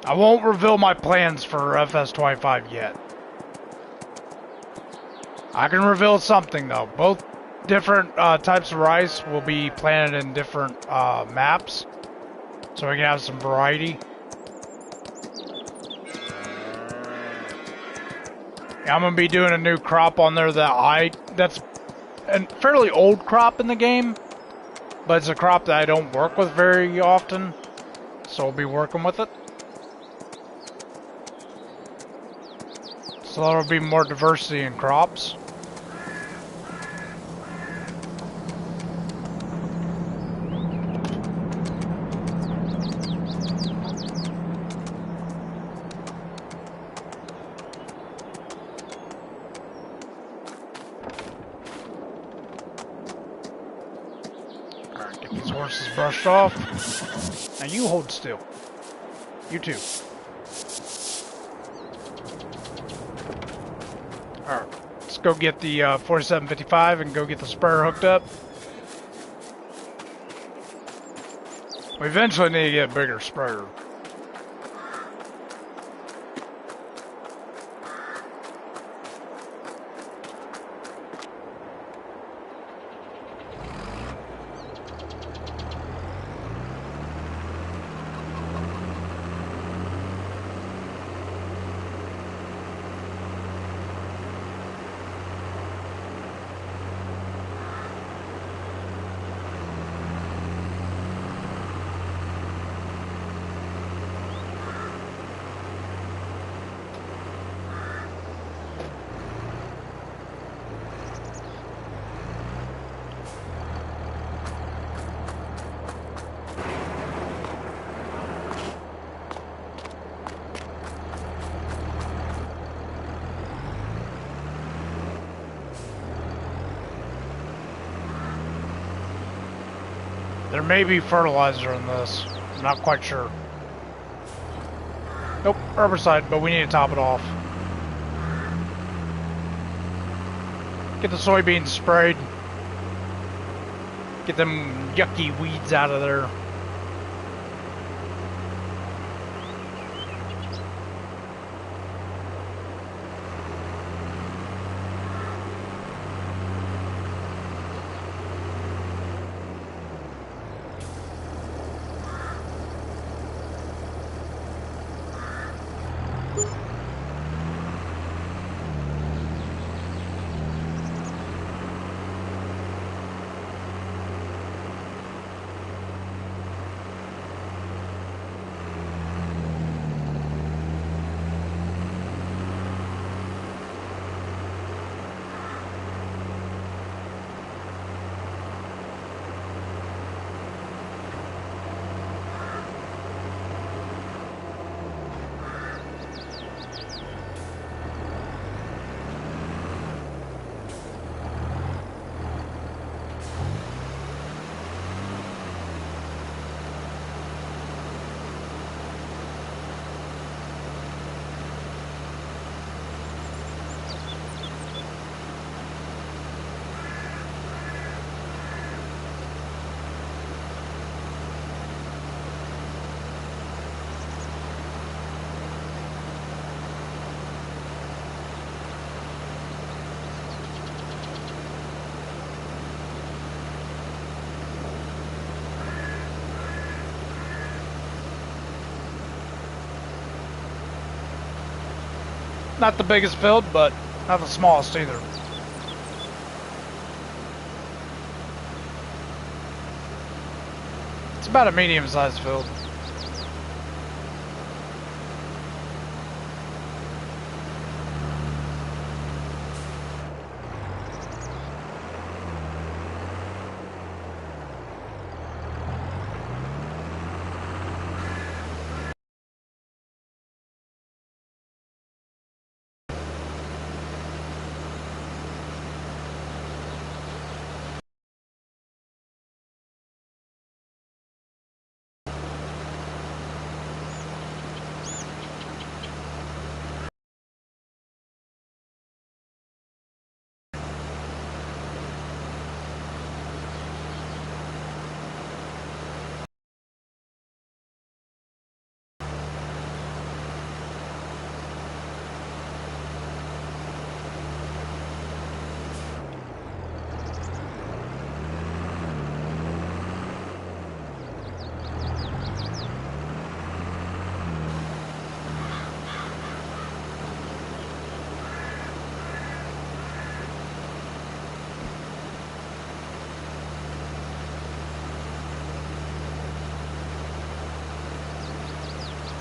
I won't reveal my plans for FS25 yet. I can reveal something though. Both different types of rice will be planted in different maps, so we can have some variety. Yeah, I'm gonna be doing a new crop on there that's a fairly old crop in the game, but it's a crop that I don't work with very often, so I'll be working with it. So there'll be more diversity in crops. Alright, get these horses brushed off. Now you hold still. You too. Alright, let's go get the 4755 and go get the sprayer hooked up. We eventually need to get a bigger sprayer. There may be fertilizer in this. I'm not quite sure. Nope, herbicide, but we need to top it off. Get the soybeans sprayed. Get them yucky weeds out of there. Not the biggest field, but not the smallest either. It's about a medium-sized field.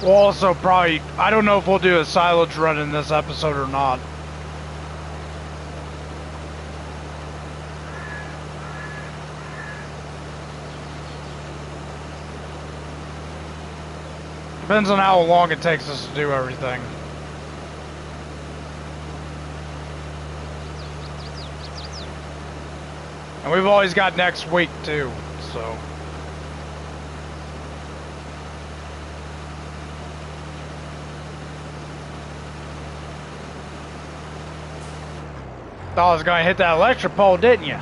We'll also probably, I don't know if we'll do a silage run in this episode or not. Depends on how long it takes us to do everything. And we've always got next week too, so. Thought I was gonna hit that electric pole, didn't you?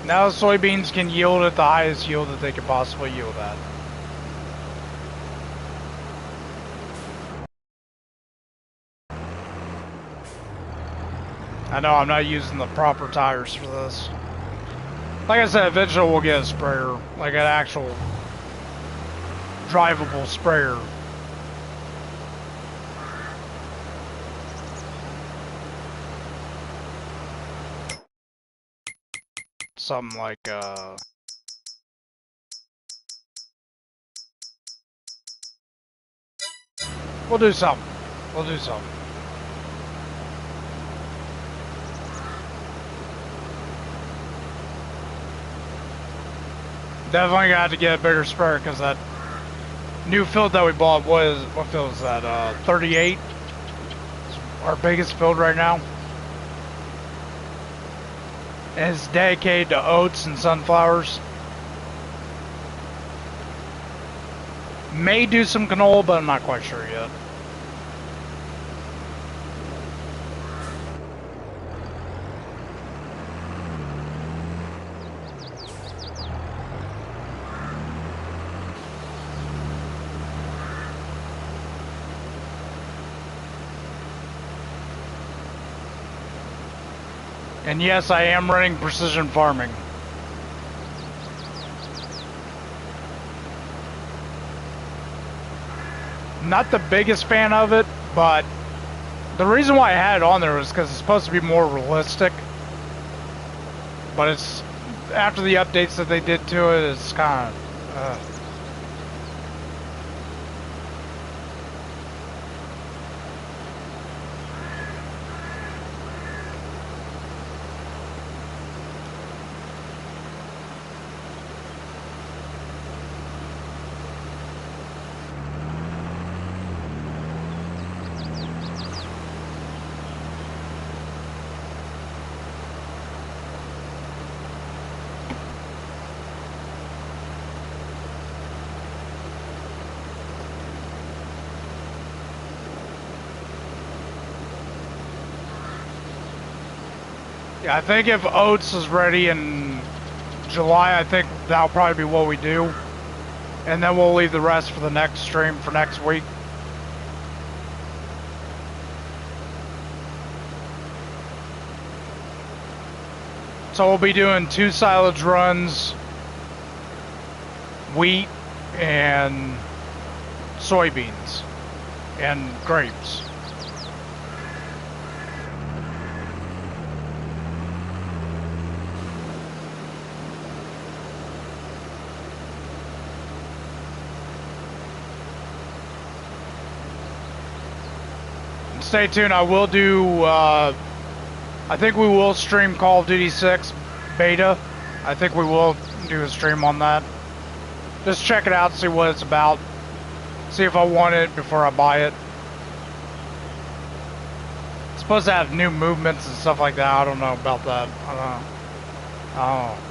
Now the soybeans can yield at the highest yield that they could possibly yield at. I know I'm not using the proper tires for this. Like I said, eventually we'll get a sprayer, like an actual drivable sprayer. Something like, we'll do something. We'll do something. Definitely got to get a bigger sprayer because that new field that we bought was, what field was that? 38. Our biggest field right now. And it's dedicated to oats and sunflowers. May do some canola, but I'm not quite sure yet. And yes, I am running precision farming. Not the biggest fan of it, but the reason why I had it on there was because it's supposed to be more realistic. But it's, after the updates that they did to it, it's kind of... Yeah, I think if oats is ready in July, I think that'll probably be what we do. And then we'll leave the rest for the next stream for next week. So we'll be doing 2 silage runs, wheat and soybeans and grapes. Stay tuned. I will do, I think we will stream Call of Duty 6 beta. I think we will do a stream on that. Just check it out, see what it's about. See if I want it before I buy it. It's supposed to have new movements and stuff like that. I don't know about that. I don't know. Oh.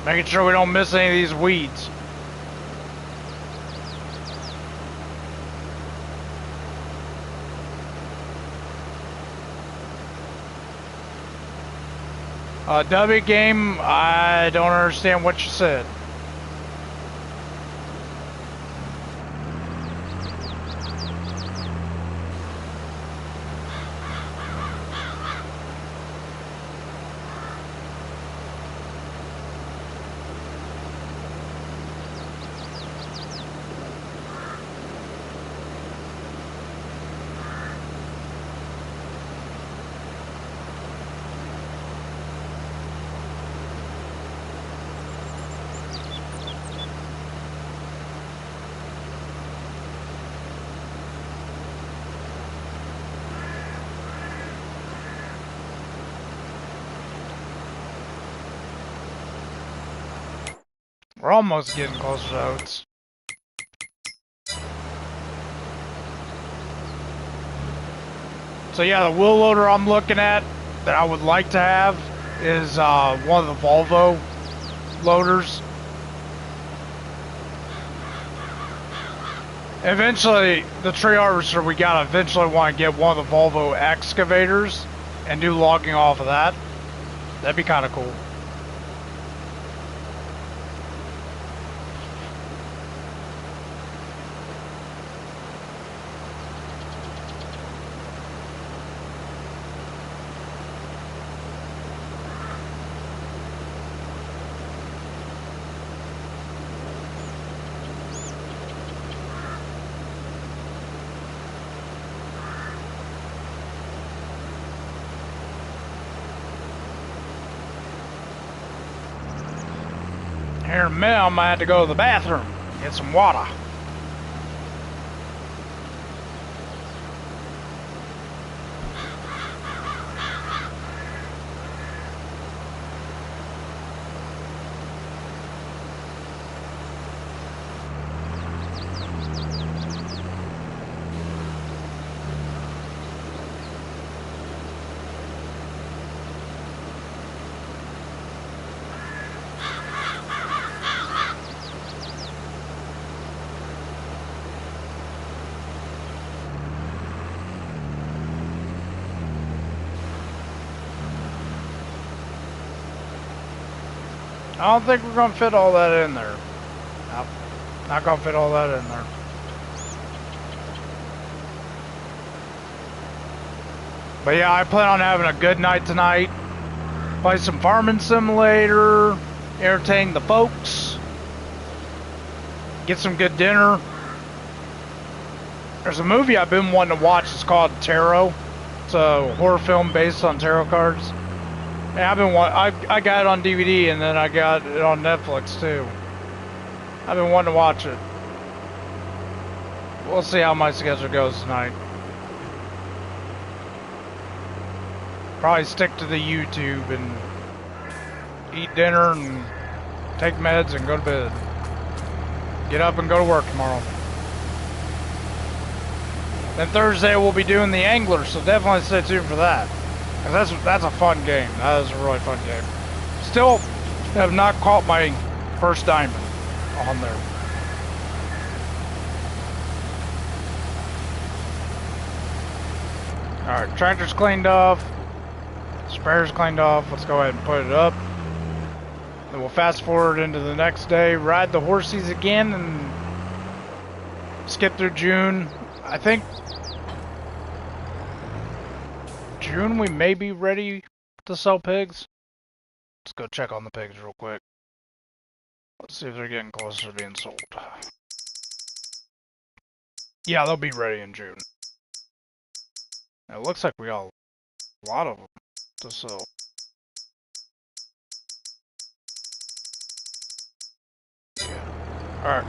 Making sure we don't miss any of these weeds. W game, I don't understand what you said. We're almost getting close to oats. So yeah, the wheel loader I'm looking at that I would like to have is one of the Volvo loaders. Eventually, the tree harvester, we gotta eventually want to get one of the Volvo excavators and do logging off of that. That'd be kind of cool. Here in a minute, I might have to go to the bathroom, get some water. I don't think we're gonna fit all that in there. Nope. Not gonna fit all that in there. But yeah, I plan on having a good night tonight. Play some farming simulator, entertain the folks, get some good dinner. There's a movie I've been wanting to watch. It's called Tarot. It's a horror film based on tarot cards. Yeah, I got it on DVD and then I got it on Netflix too. I've been wanting to watch it. We'll see how my schedule goes tonight. Probably stick to the YouTube and eat dinner and take meds and go to bed. Get up and go to work tomorrow. Then Thursday we'll be doing the Angler, so definitely stay tuned for that. Cause that's a fun game. That is a really fun game. Still have not caught my first diamond on there. Alright, tractor's cleaned off. Spare's cleaned off. Let's go ahead and put it up. Then we'll fast forward into the next day, ride the horsies again, and skip through June. I think June we may be ready to sell pigs. Let's go check on the pigs real quick. Let's see if they're getting closer to being sold. Yeah, they'll be ready in June. It looks like we got a lot of them to sell. Yeah. Alright.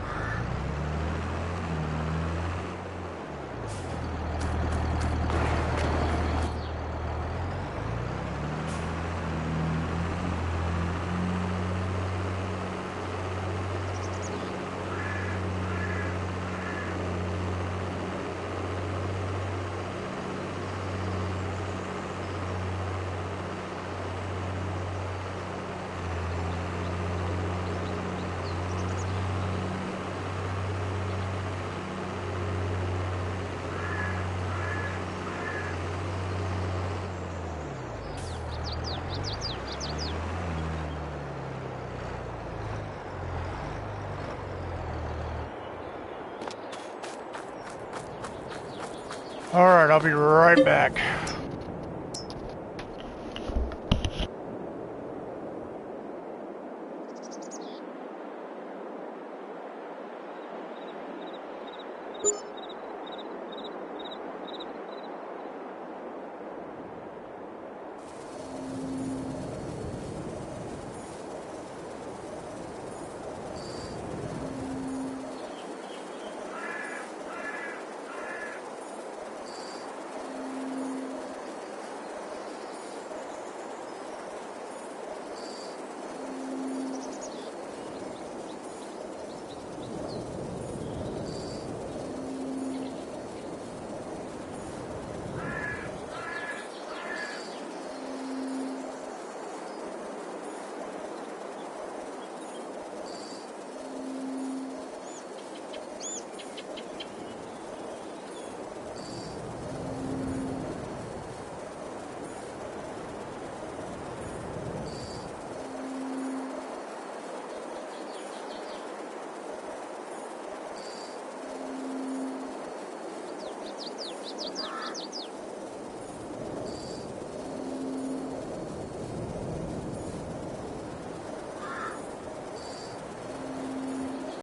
Alright, I'll be right back.